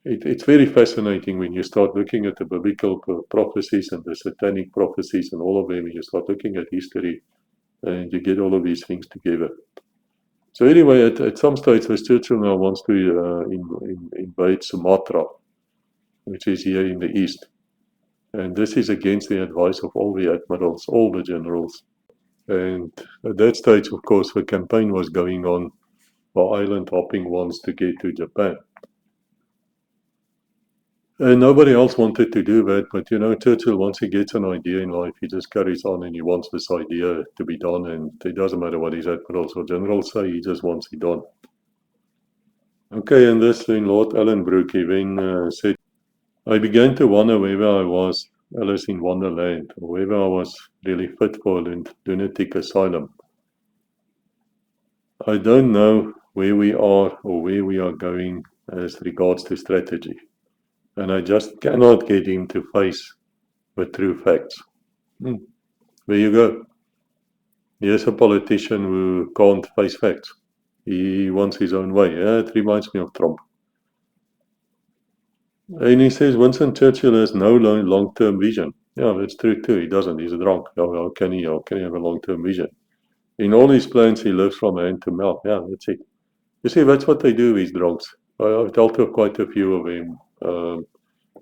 It's very fascinating when you start looking at the biblical prophecies and the satanic prophecies and all of them, and you start looking at history and you get all of these things together. So anyway, at some stage, this Churchill now wants to invade Sumatra, which is here in the east. And this is against the advice of all the admirals, all the generals. And at that stage, of course, the campaign was going on for island hopping ones to get to Japan. And nobody else wanted to do that, but you know, Churchill, once he gets an idea in life, he just carries on and he wants this idea to be done, and it doesn't matter what his admirals or generals say, he just wants it done. Okay, and this then Lord Ellenbrook, he then said, I began to wonder whether I was Alice in Wonderland, or whether I was really fit for a lunatic asylum. I don't know where we are or where we are going as regards to strategy. And I just cannot get him to face the true facts. There you go. Here's a politician who can't face facts. He wants his own way. Yeah, it reminds me of Trump. And he says Winston Churchill has no long-term vision. Yeah, that's true too. He doesn't. He's a drunk. How can he have a long-term vision? In all his plans, he lives from hand to mouth. Yeah, that's it. You see, that's what they do, these drunks. I've dealt with quite a few of them.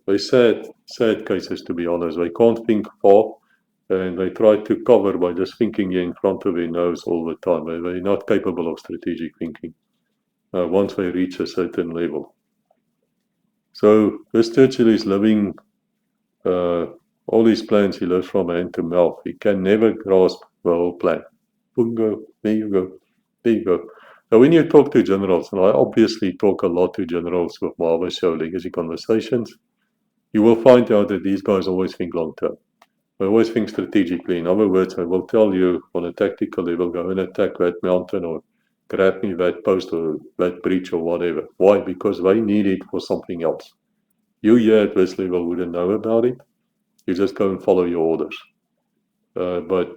They're sad cases, to be honest. They can't think far, and they try to cover by just thinking in front of their nose all the time. They're not capable of strategic thinking once they reach a certain level. So this Churchill is living all his plans, he lives from hand to mouth. He can never grasp the whole plan. Bingo, there you go, there you go. Now when you talk to generals, and I obviously talk a lot to generals with my show Legacy Conversations, you will find out that these guys always think long term. They always think strategically. In other words, I will tell you on a tactical level, go and attack that mountain or grab me that post or that breach or whatever. Why? Because they need it for something else. You here at this level wouldn't know about it. You just go and follow your orders. But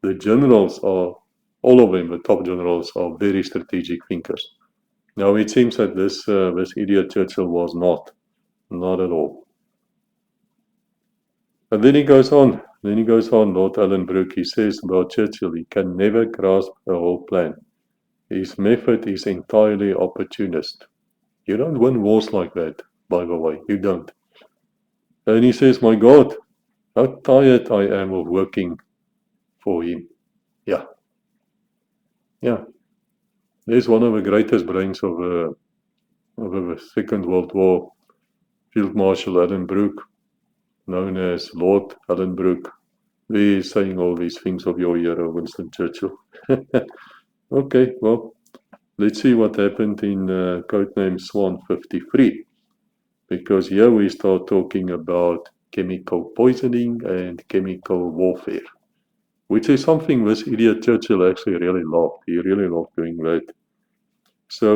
the generals are, all of them, the top generals, are very strategic thinkers. Now it seems that this idiot Churchill was not at all. And then he goes on, Lord Ellenbrook, he says about Churchill, he can never grasp a whole plan. His method is entirely opportunist. You don't win wars like that, by the way, you don't. And he says, my God, how tired I am of working for him. Yeah. There's one of the greatest brains of the Second World War, Field Marshal Ellenbrook, known as Lord Ellenbrook, We're saying all these things of your hero, Winston Churchill. Okay, well, let's see what happened in codename Swan 53. Because here we start talking about chemical poisoning and chemical warfare, which is something this idiot Churchill actually really loved. He really loved doing that. So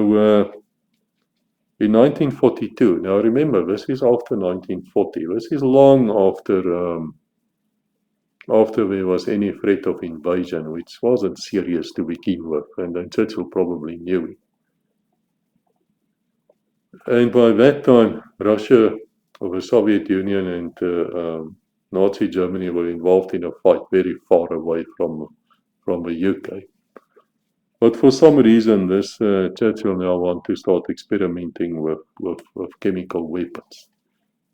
in 1942, now remember, this is after 1940. This is long after there was any threat of invasion, which wasn't serious to begin with, and then Churchill probably knew it. And by that time, Russia, or the Soviet Union, and Nazi Germany were involved in a fight very far away from the UK. But for some reason, this Churchill now wants to start experimenting with chemical weapons.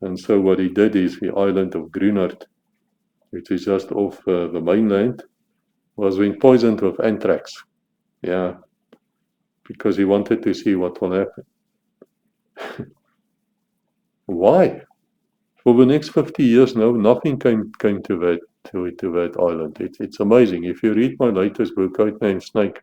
And so what he did is the island of Grunert, which is just off the mainland, was being poisoned with anthrax. Yeah, because he wanted to see what will happen. Why? For the next 50 years now, nothing came to that island. It's amazing. If you read my latest book, Codename Snake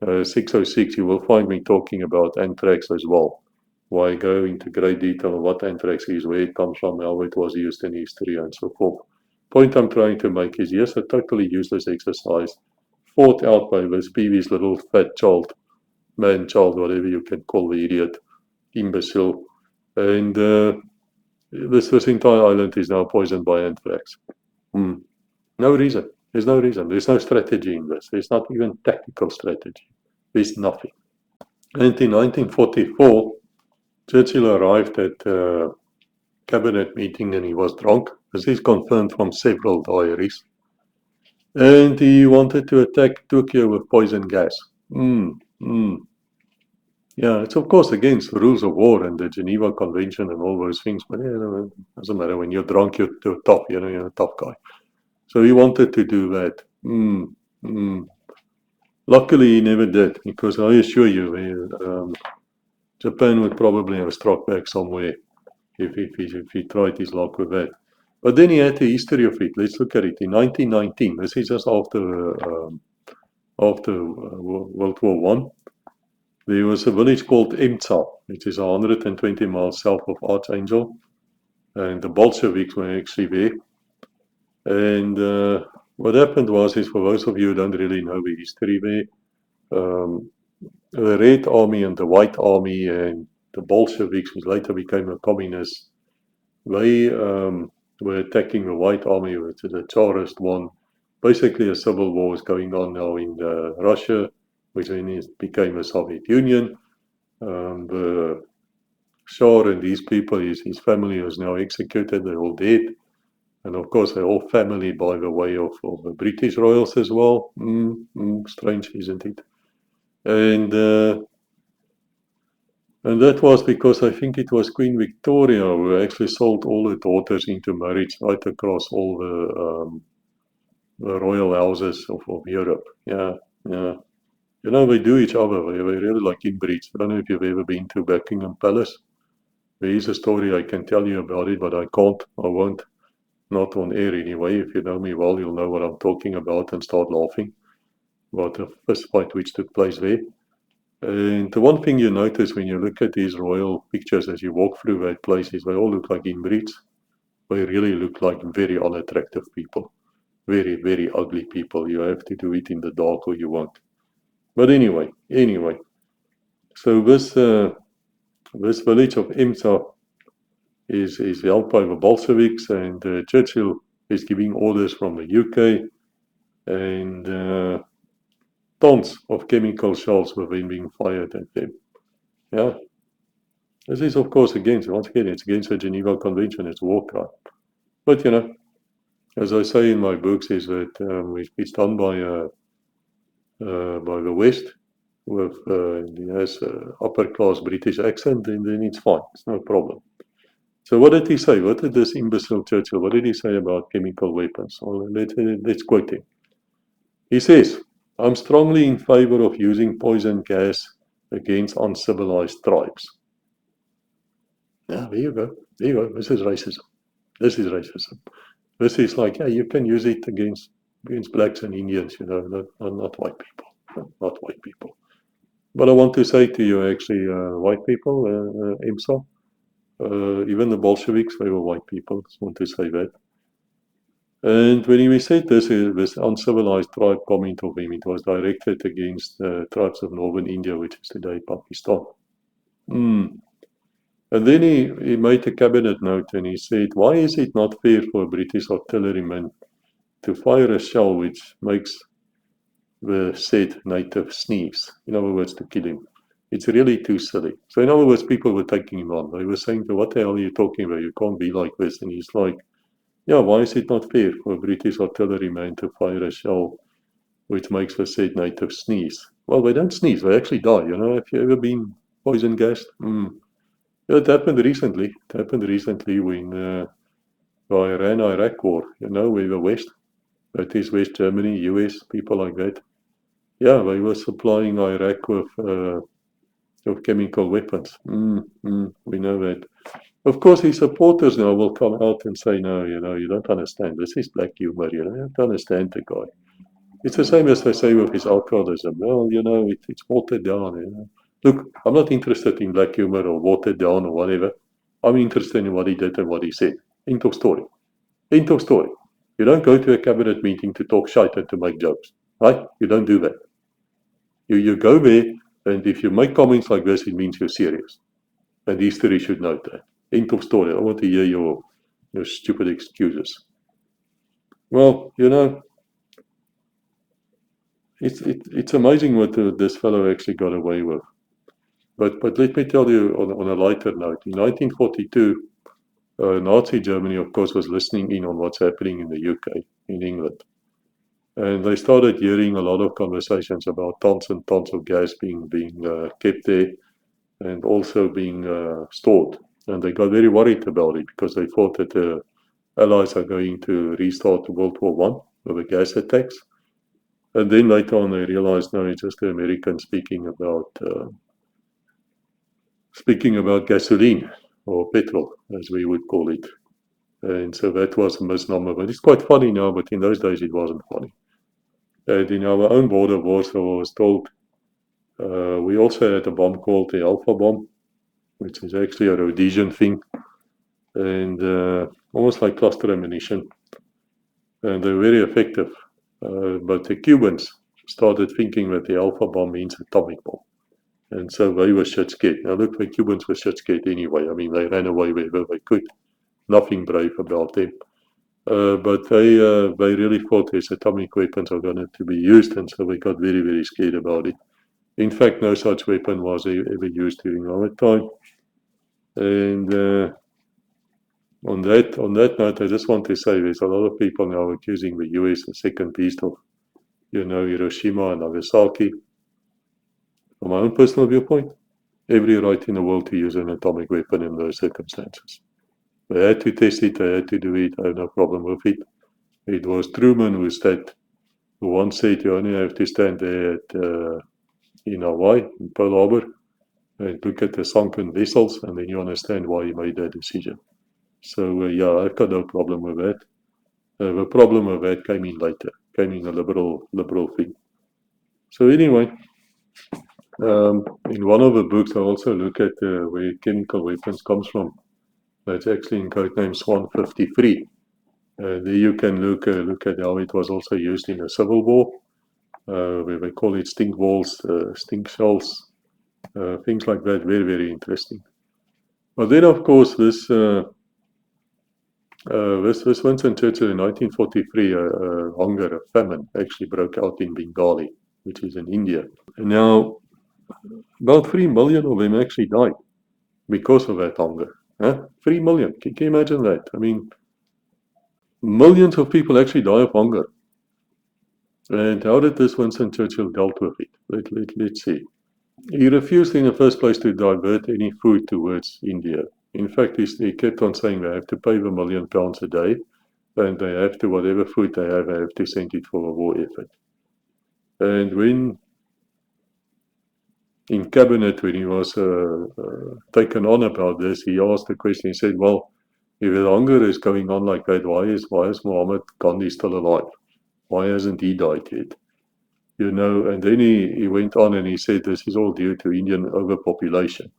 606, you will find me talking about anthrax as well. Why I go into great detail on what anthrax is, where it comes from, how it was used in history, and so forth. Point I'm trying to make is, yes, a totally useless exercise fought out by this previous little fat child, man-child, whatever you can call the idiot, imbecile. And this entire island is now poisoned by anthrax. No reason. There's no reason. There's no strategy in this. There's not even tactical strategy. There's nothing. And in 1944, Churchill arrived at a cabinet meeting and he was drunk. This is confirmed from several diaries. And he wanted to attack Tokyo with poison gas. Yeah, it's of course against the rules of war and the Geneva Convention and all those things, but it doesn't matter. When you're drunk, you're tough, you're a tough guy. So he wanted to do that. Luckily, he never did, because I assure you, Japan would probably have struck back somewhere if he tried his luck with that. But then he had the history of it. Let's look at it. In 1919, this is just after World War One, there was a village called Emtsa, which is 120 miles south of Archangel, and the Bolsheviks were actually there. And what happened was, for those of you who don't really know the history there, the Red Army and the White Army and the Bolsheviks, which later became the communists, they were attacking the White Army, which is the Tsarist one. Basically, a civil war is going on now in Russia, which then became the Soviet Union. The Shah and these people, his family was now executed, they're all dead. And of course, they're all family by the way of the British royals as well. Strange, isn't it? And that was because I think it was Queen Victoria who actually sold all her daughters into marriage right across all the royal houses of Europe. Yeah. You know, they do each other. They really like inbreeds. I don't know if you've ever been to Buckingham Palace. There is a story I can tell you about it, but I can't. I won't. Not on air anyway. If you know me well, you'll know what I'm talking about and start laughing about the first fight which took place there. And the one thing you notice when you look at these royal pictures as you walk through that place is they all look like inbreeds. They really look like very unattractive people. Very, very ugly people. You have to do it in the dark or you won't. But anyway. So this village of Emsa is held by the Bolsheviks, and Churchill is giving orders from the UK, and tons of chemical shells were then being fired at them. Yeah. This is, of course, once again, it's against the Geneva Convention, it's war crime. But, as I say in my books, is that it's done by the West, with he has an upper-class British accent, and then it's fine, it's no problem. So what did he say? What did this imbecile Churchill, what did he say about chemical weapons? Well, let's quote him. He says, "I'm strongly in favor of using poison gas against uncivilized tribes." Yeah, there you go. This is racism. This is like, yeah, you can use it against blacks and Indians, not white people, not white people. But I want to say to you, actually, white people, IMSA, even the Bolsheviks, they were white people. Just want to say that. And when we said this uncivilized tribe comment of him, it was directed against tribes of northern India, which is today Pakistan. And then he made a cabinet note and he said, why is it not fair for a British artilleryman to fire a shell which makes the said native sneeze? In other words, to kill him. It's really too silly. So in other words, people were taking him on. They were saying, what the hell are you talking about? You can't be like this. And he's like, yeah, why is it not fair for a British artilleryman to fire a shell which makes the said native sneeze? Well, they don't sneeze. They actually die. Have you ever been poison gassed? It happened recently. It happened recently when the Iran-Iraq war, where the West, that is West Germany, US, people like that. Yeah, they were supplying Iraq with chemical weapons. We know that. Of course, his supporters now will come out and say, no, you don't understand. This is black humor. You don't understand the guy. It's the same as they say with his alcoholism. Well, it's watered down. Look, I'm not interested in black humor or watered down or whatever. I'm interested in what he did and what he said. End of story. End of story. You don't go to a cabinet meeting to talk shit and to make jokes. Right? You don't do that. You go there, and if you make comments like this, it means you're serious. And history should note that. End of story. I want to hear your stupid excuses. Well, it's amazing what this fellow actually got away with. But let me tell you on a lighter note. In 1942, Nazi Germany, of course, was listening in on what's happening in the UK, in England. And they started hearing a lot of conversations about tons and tons of gas being kept there and also being stored. And they got very worried about it because they thought that the Allies are going to restart World War I with the gas attacks. And then later on they realized, no, it's just the Americans speaking about gasoline or petrol, as we would call it. And so that was a misnomer. But it's quite funny now, but in those days it wasn't funny. And in our own border wars, I was told we also had a bomb called the Alpha bomb, which is actually a Rhodesian thing, and almost like cluster ammunition. And they're very effective. But the Cubans started thinking that the Alpha bomb means atomic bomb. And so they were shit scared. Now look, the Cubans were shit scared anyway. I mean, they ran away wherever they could. Nothing brave about them. But they really thought these atomic weapons are going to be used, and so they got very, very scared about it. In fact, no such weapon was ever used during our time. And on that note, I just want to say there's a lot of people now accusing the US the second beast of, Hiroshima and Nagasaki. From my own personal viewpoint, every right in the world to use an atomic weapon in those circumstances. They had to test it, they had to do it, I have no problem with it. It was Truman who once said you only have to stand there in Hawaii, in Pearl Harbor, and look at the sunken vessels, and then you understand why he made that decision. So, yeah, I've got no problem with that. The problem with that came in later, came in a liberal thing. So anyway, in one of the books, I also look at where chemical weapons comes from. That's actually in Codename Swan 53. There you can look at how it was also used in the Civil War, where they call it stink balls, stink shells, things like that. Very, very interesting. But then, of course, this Winston Churchill in 1943, hunger, a famine, actually broke out in Bengali, which is in India. And now, about 3 million of them actually died because of that hunger. 3 million. Can you imagine that? I mean, millions of people actually die of hunger. And how did this Winston Churchill dealt with it? Let's see. He refused in the first place to divert any food towards India. In fact, he kept on saying they have to pay them £1 million a day, and they have to, whatever food they have to send it for a war effort. And when in cabinet, when he was taken on about this, he asked the question, he said, well, If the hunger is going on like that, why is Muhammad Gandhi still alive? Why hasn't he died yet? And then he went on and he said this is all due to Indian overpopulation.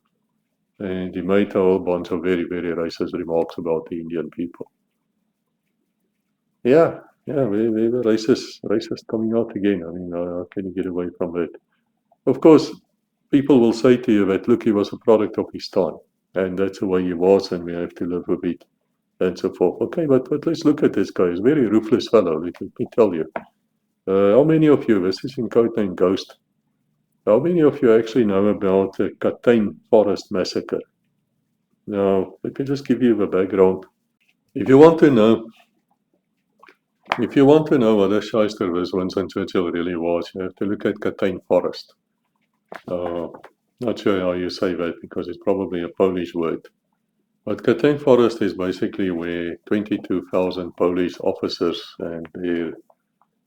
And he made a whole bunch of very, very racist remarks about the Indian people. Yeah, we were racist coming out again. I mean, how can you get away from that? Of course, people will say to you that, look, he was a product of his time. And that's the way he was, and we have to live with it, and so forth. Okay, but let's look at this guy. He's a very ruthless fellow, let me tell you. How many of you, this is in Katyn Ghost, how many of you actually know about the Katyn Forest Massacre? Now, let me just give you the background. If you want to know what a shyster this Winston Churchill really was, you have to look at Katyn Forest. Not sure how you say that because it's probably a Polish word. But Katyn Forest is basically where 22,000 Polish officers and their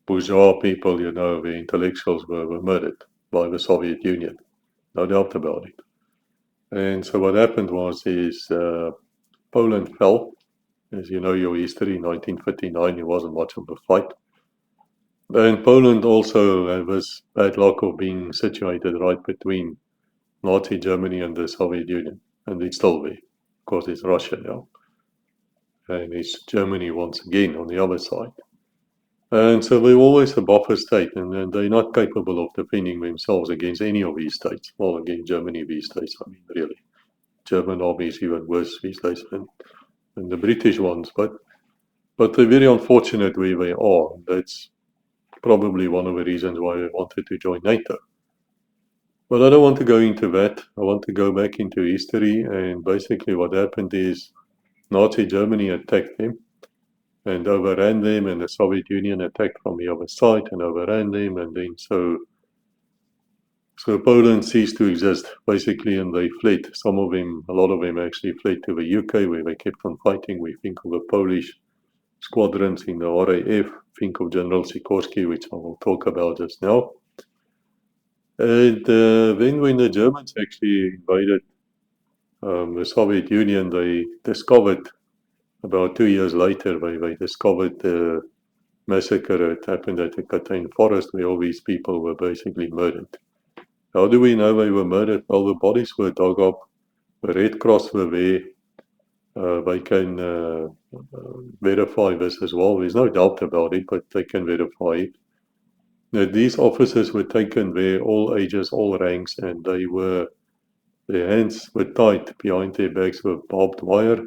bourgeois people, the intellectuals were murdered by the Soviet Union. No doubt about it. And so what happened was Poland fell. As you know your history, in 1939, it wasn't much of a fight. And Poland also had this bad luck of being situated right between Nazi Germany and the Soviet Union. And it's still there. Of course, it's Russia now. And it's Germany once again on the other side. And so they're always a buffer state, and they're not capable of defending themselves against any of these states. Well, against Germany these days, I mean, really. German army is even worse these days than the British ones. But they're very unfortunate where they are. That's probably one of the reasons why they wanted to join NATO. But I don't want to go into that. I want to go back into history, and basically what happened is Nazi Germany attacked them and overran them, and the Soviet Union attacked from the other side and overran them, and then so Poland ceased to exist, basically, and they fled. Some of them, a lot of them actually fled to the UK, where they kept on fighting. We think of the Polish squadrons in the RAF, think of General Sikorski, which I will talk about just now. And then when the Germans actually invaded the Soviet Union, they discovered, about 2 years later, they discovered the massacre that happened at the Katyn Forest, where all these people were basically murdered. How do we know they were murdered? Well, the bodies were dug up, the Red Cross were there. They can verify this as well. There's no doubt about it, but they can verify it. Now, these officers were taken there, all ages, all ranks, and their hands were tied behind their backs with barbed wire,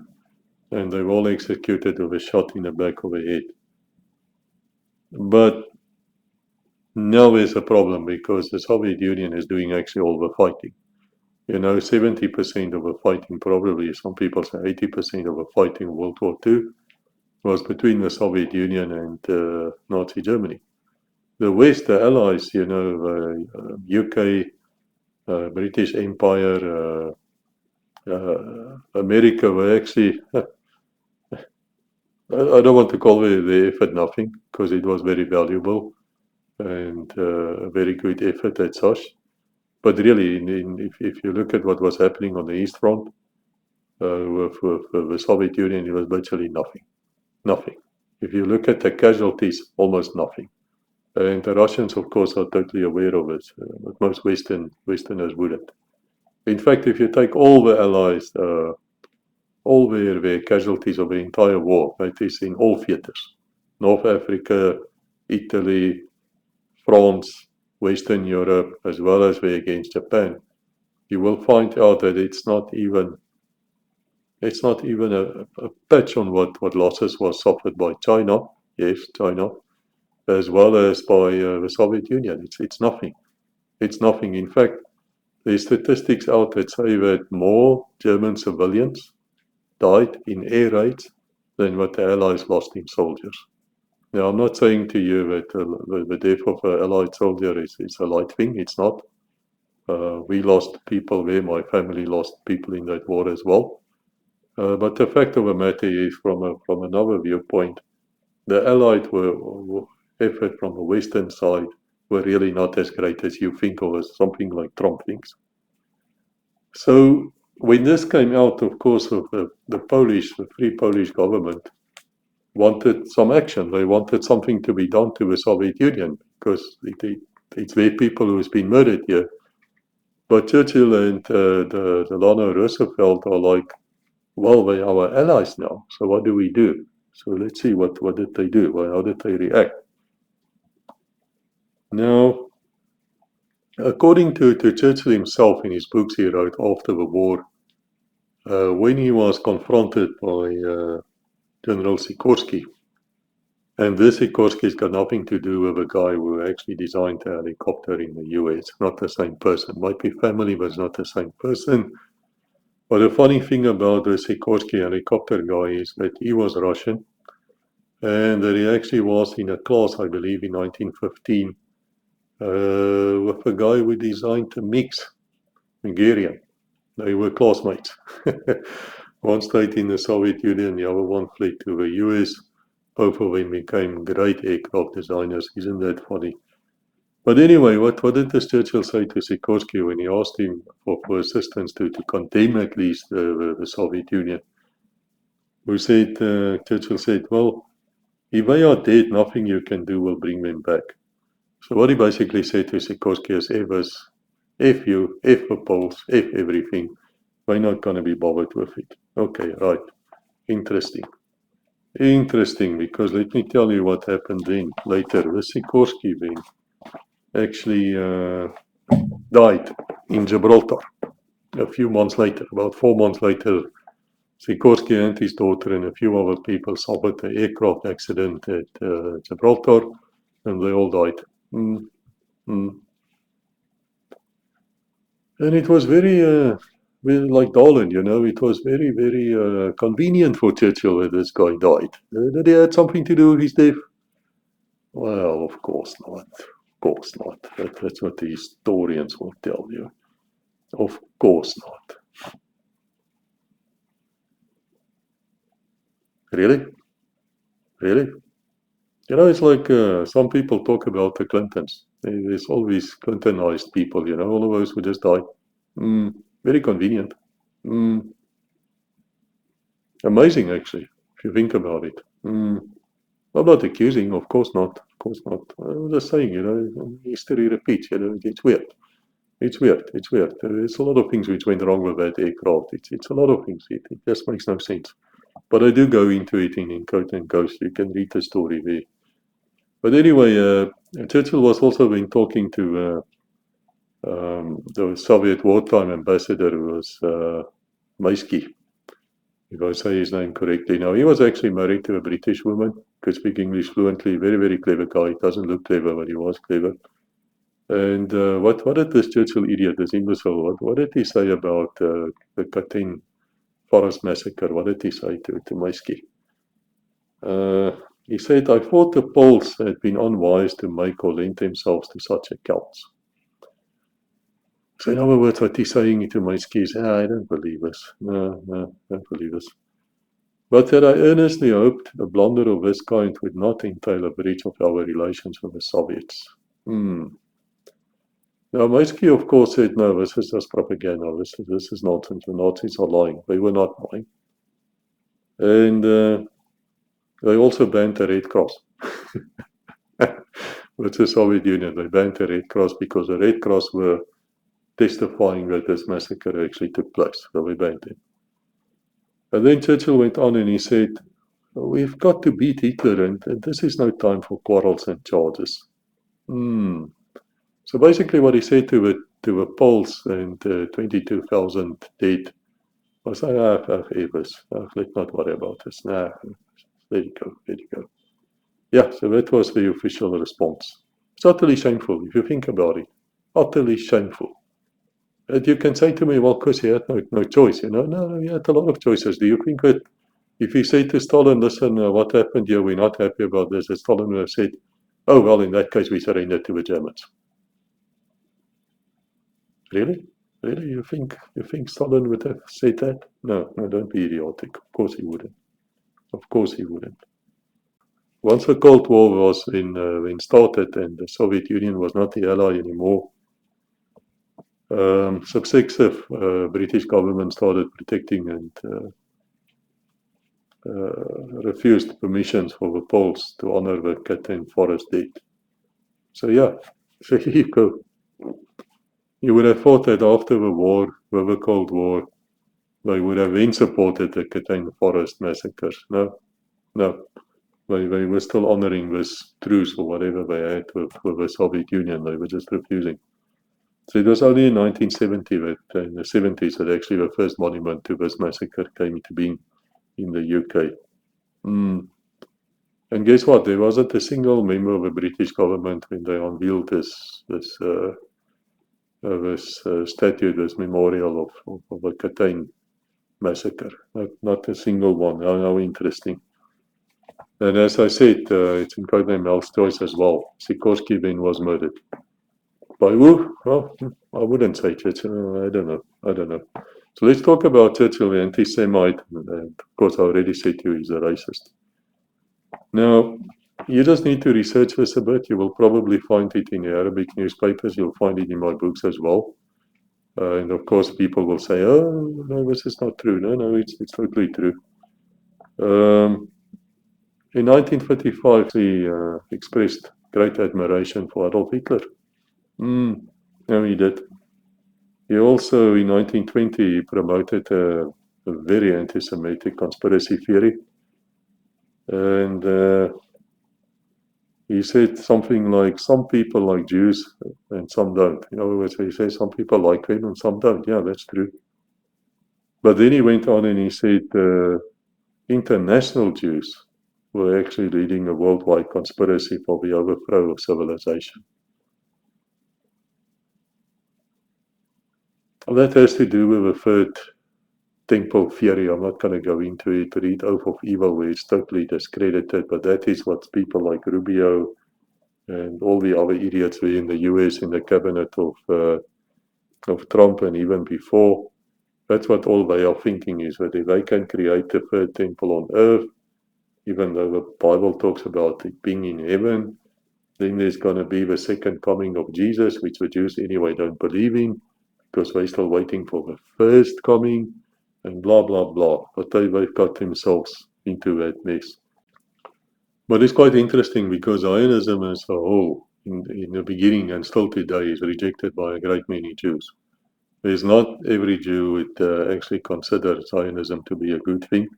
and they were all executed with a shot in the back of the head. But now there's a problem because the Soviet Union is doing actually all the fighting. 70% of the fighting, probably some people say 80% of the fighting in World War II was between the Soviet Union and Nazi Germany. The West, the Allies, UK, British Empire, America were actually, I don't want to call the effort nothing because it was very valuable and a very good effort as such. But really, if you look at what was happening on the East Front with the Soviet Union, it was virtually nothing. Nothing. If you look at the casualties, almost nothing. And the Russians, of course, are totally aware of it, but most Westerners wouldn't. In fact, if you take all the Allies, all their casualties of the entire war, that is in all theaters, North Africa, Italy, France, Western Europe, as well as against Japan, you will find out that it's not even a patch on what losses was suffered by China, yes, China, as well as by the Soviet Union. It's nothing. It's nothing. In fact, there's statistics out that say that more German civilians died in air raids than what the Allies lost in soldiers. Now, I'm not saying to you that the death of an Allied soldier is a light thing. It's not. We lost people there. My family lost people in that war as well. But the fact of the matter is, from another viewpoint, the Allied effort from the Western side were really not as great as you think of as something like Trump thinks. So when this came out, of course, of the Free Polish government wanted some action. They wanted something to be done to the Soviet Union because it's their people who's been murdered here. But Churchill and Delano Roosevelt are like, well, they are our allies now. So what do we do? So let's see what did they do? Well, how did they react? Now, according to Churchill himself in his books he wrote after the war, when he was confronted by General Sikorsky, and this Sikorsky's got nothing to do with a guy who actually designed a helicopter in the US, not the same person. Might be family, but it's not the same person. But the funny thing about the Sikorsky helicopter guy is that he was Russian, and that he actually was in a class, I believe, in 1915, with a guy who designed the MiGs, Hungarian. They were classmates. One stayed in the Soviet Union, the other one fled to the US. Both of them became great aircraft designers. Isn't that funny? But anyway, what did this Churchill say to Sikorsky when he asked him for assistance to condemn at least the Soviet Union? Churchill said, well, if they are dead, nothing you can do will bring them back. So what he basically said to Sikorsky is, F you, F the Poles, F everything. We're not going to be bothered with it. Okay, right. Interesting. Interesting, because let me tell you what happened then. Later, the Sikorsky then actually died in Gibraltar a few months later. About 4 months later, Sikorsky and his daughter and a few other people suffered an aircraft accident at Gibraltar, and they all died. And it was very, like Darwin, it was very, very convenient for Churchill that this guy died. Did he have something to do with his death? Well, of course not. Of course not. That's what the historians will tell you. Of course not. Really? Really? It's like some people talk about the Clintons. There's always Clintonized people, all of those who just died. Very convenient. Amazing, actually, if you think about it. I'm not accusing, of course not. Of course not. I'm just saying, history repeats, it's weird. It's weird. It's weird. There's a lot of things which went wrong with that aircraft. It's a lot of things. It just makes no sense. But I do go into it in Coat and Ghost. You can read the story there. But anyway, Churchill was also been talking to the Soviet wartime ambassador, who was Maisky, if I say his name correctly. Now, he was actually married to a British woman, could speak English fluently, very, very clever guy. Doesn't look clever, but he was clever. And what did this Churchill idiot, this imbecile, what did he say about the Katyn Forest massacre? What did he say to Maisky? He said, I thought the Poles had been unwise to make or lend themselves to such accounts. So in other words, what he's saying to Maisky is, I don't believe this. No, don't believe this. But that I earnestly hoped a blunder of this kind would not entail a breach of our relations with the Soviets. Now, Maisky, of course, said, no, this is just propaganda. This is nonsense. The Nazis are lying. They were not lying. And they also banned the Red Cross. With the Soviet Union, they banned the Red Cross because the Red Cross were testifying that this massacre actually took place. So they banned it. And then Churchill went on and he said, we've got to beat Hitler, and this is no time for quarrels and charges. So basically what he said to the Poles and 22,000 dead was, let's not worry about this. Let it go. Yeah, so that was the official response. It's utterly shameful, if you think about it. Utterly shameful. And you can say to me, well, Chris, he had no choice, No, he had a lot of choices. Do you think that if he said to Stalin, listen, what happened here, we're not happy about this, that Stalin would have said, oh, well, in that case, we surrender to the Germans. Really? Really? You think Stalin would have said that? No, don't be idiotic. Of course he wouldn't. Of course he wouldn't. Once the Cold War was when started and the Soviet Union was not the ally anymore, Successive British government started protecting and refused permissions for the Poles to honor the Katyn Forest date. So yeah, so here you go. You would have thought that after the war, the Cold War, they would have then supported the Katyn Forest massacres. No. They were still honoring this truce or whatever they had with the Soviet Union. They were just refusing. So it was only in 1970 that, in the 70s, that actually the first monument to this massacre came into being in the UK. And guess what? There wasn't a single member of the British government when they unveiled this statue, this memorial of the Katyn massacre. Not a single one. How interesting. And as I said, it's in codename Mel's choice as well. Sikorsky then was murdered. By who? Well, I wouldn't say Churchill. I don't know. So let's talk about Churchill, the anti-Semite. And of course, I already said to you he's a racist. Now, you just need to research this a bit. You will probably find it in the Arabic newspapers. You'll find it in my books as well. And of course, people will say, oh, no, this is not true. No, it's totally true. In 1935, he expressed great admiration for Adolf Hitler. No, he did. He also, in 1920, promoted a very anti-Semitic conspiracy theory. And he said something like, some people like Jews and some don't. In other words, he says some people like them and some don't. Yeah, that's true. But then he went on and he said international Jews were actually leading a worldwide conspiracy for the overthrow of civilization. And that has to do with the third temple theory. I'm not going to go into it. Read Oath of Evil, where it's totally discredited, but that is what people like Rubio and all the other idiots were in the US in the cabinet of Trump and even before. That's what all they are thinking is that if they can create the third temple on earth, even though the Bible talks about it being in heaven, then there's going to be the second coming of Jesus, which the Jews anyway don't believe in, because they're still waiting for the first coming, and blah, blah, blah. But they've got themselves into that mess. But it's quite interesting because Zionism as a whole, in the beginning and still today, is rejected by a great many Jews. There's not every Jew would actually consider Zionism to be a good thing.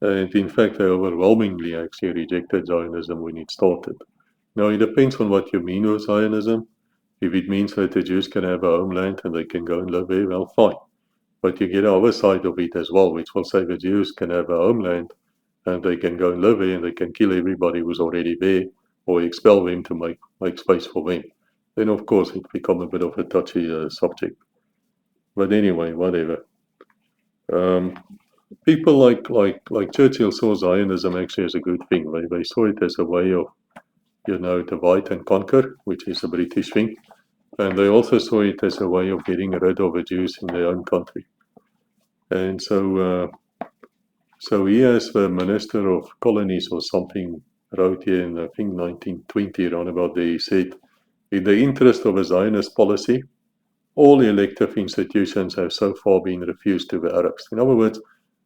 And in fact, they overwhelmingly actually rejected Zionism when it started. Now, it depends on what you mean with Zionism. If it means that the Jews can have a homeland and they can go and live there, well, fine. But you get the other side of it as well, which will say the Jews can have a homeland and they can go and live there and they can kill everybody who's already there or expel them to make space for them. Then, of course, it becomes a bit of a touchy subject. But anyway, whatever. People like Churchill saw Zionism actually as a good thing. They saw it as a way of, divide and conquer, which is a British thing. And they also saw it as a way of getting rid of the Jews in their own country. And so he, as the Minister of Colonies or something, wrote here in, I think, 1920, around about there, he said, in the interest of a Zionist policy, all elective institutions have so far been refused to the Arabs. In other words,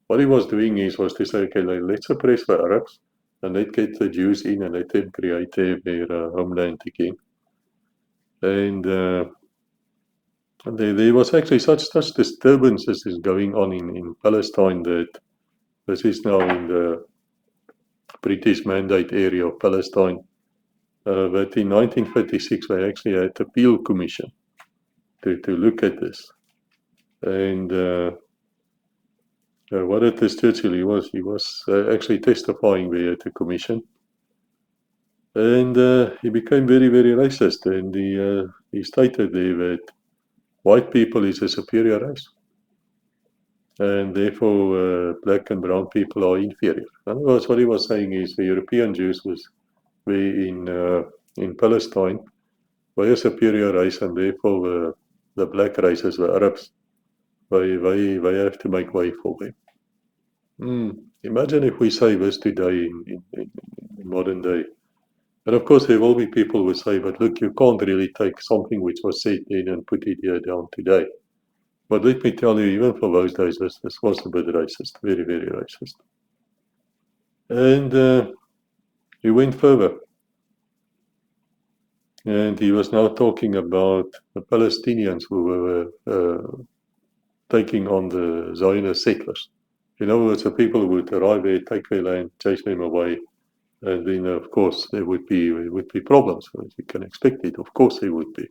what he was doing was to say, okay, let's suppress the Arabs and let's get the Jews in and let them create their homeland again. And there was actually such disturbances going on in Palestine that this is now in the British Mandate area of Palestine. That in 1936 they actually had a Peel Commission to look at this. And what did this Churchill? He was actually testifying there at the commission, and he became very, very racist. And he stated there that white people is a superior race, and therefore black and brown people are inferior. In other words, what he was saying is the European Jews were in Palestine were a superior race, and therefore the black races, the Arabs, they have to make way for them. Imagine if we say this today in modern day. And of course, there will be people who say, but look, you can't really take something which was said then and put it here down today. But let me tell you, even for those days, this was a bit racist, very, very racist. And he went further. And he was now talking about the Palestinians who were taking on the Zionist settlers. In other words, the people who would arrive there, take their land, chase them away, and then, of course, there would be problems. As you can expect it, of course there would be.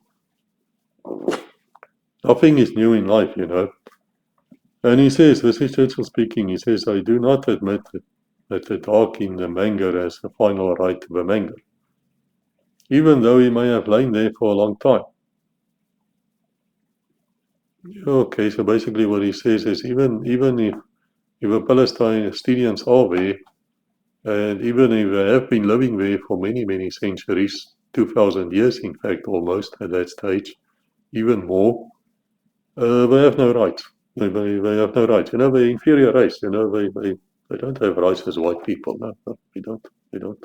Nothing is new in life, you know. And he says, this is Churchill speaking, he says, I do not admit that the dog in the manger has the final right to the manger, even though he may have lain there for a long time. Okay, so basically what he says is even if the Palestinians are there, and even if they have been living there for many, many centuries, 2,000 years in fact almost at that stage, even more, they have no rights. They have no rights. You know, they're inferior race. You know, they don't have rights as white people. No, they don't. They don't.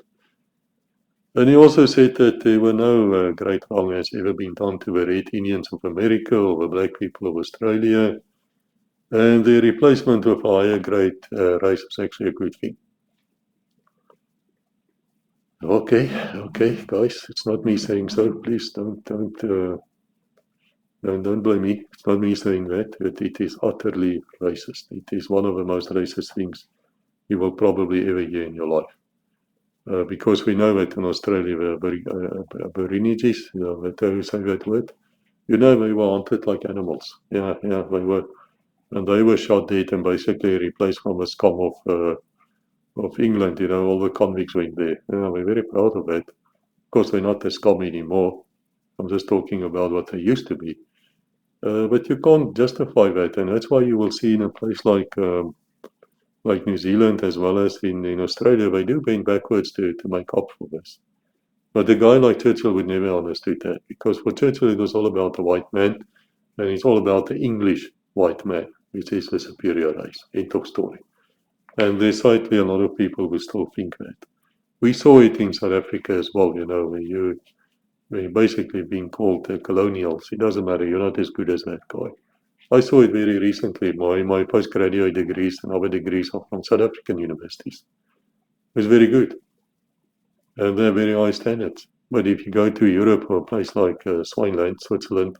And he also said that there were no great wrong has ever been done to the Red Indians of America or the black people of Australia. And the replacement of a higher grade race is actually a good thing. Okay, guys, it's not me saying so. Please don't blame me. It's not me saying that. It is utterly racist. It is one of the most racist things you will probably ever hear in your life. Because we know that in Australia, the Aborigines, you know, that you say that word, you know, they were hunted like animals. Yeah, they were. And they were shot dead and basically replaced from the scum of England. You know, all the convicts went there. Yeah, we're very proud of that. Of course, they're not the scum anymore. I'm just talking about what they used to be. But you can't justify that, and that's why you will see in a place like New Zealand as well as in Australia, they do bend backwards to make up for this. But a guy like Churchill would never understood that, because for Churchill it was all about the white man, and it's all about the English white man, which is the superior race. End of story. And there's certainly a lot of people who still think that. We saw it in South Africa as well, you know, where we're basically being called colonials. It doesn't matter, you're not as good as that guy. I saw it very recently. My postgraduate degrees and other degrees are from South African universities. It was very good. And they're very high standards. But if you go to Europe or a place like Swineland, Switzerland,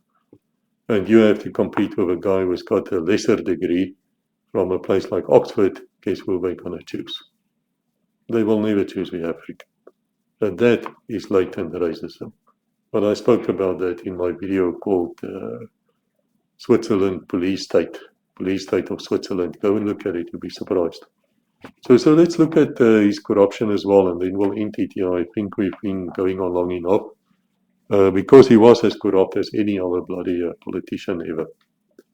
and you have to compete with a guy who's got a lesser degree from a place like Oxford, guess who they're going to choose? They will never choose the African. And that is latent racism. But I spoke about that in my video called Switzerland Police State of Switzerland. Go and look at it, you'll be surprised. So let's look at his corruption as well, and then we'll end it here. I think we've been going on long enough, because he was as corrupt as any other bloody politician ever.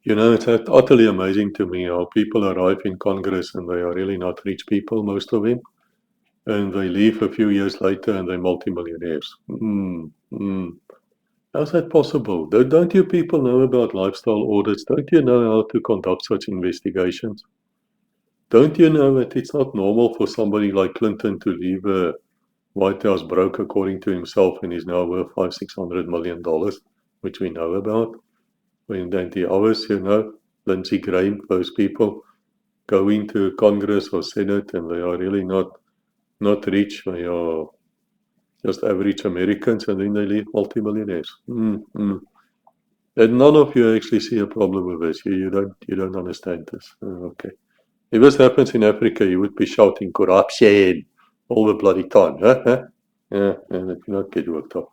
You know, it's utterly amazing to me how people arrive in Congress and they are really not rich people, most of them, and they leave a few years later and they're multimillionaires. How's that possible? Don't you people know about lifestyle audits? Don't you know how to conduct such investigations? Don't you know that it's not normal for somebody like Clinton to leave a White House broke, according to himself, and is now worth $500-600 million, which we know about? When then the others, you know, Lindsey Graham, those people go into Congress or Senate and they are really not rich. They are just average Americans, and then they leave multimillionaires. And none of you actually see a problem with this. You don't understand this. Okay. If this happens in Africa, you would be shouting corruption all the bloody time. Yeah, and it cannot get worked up.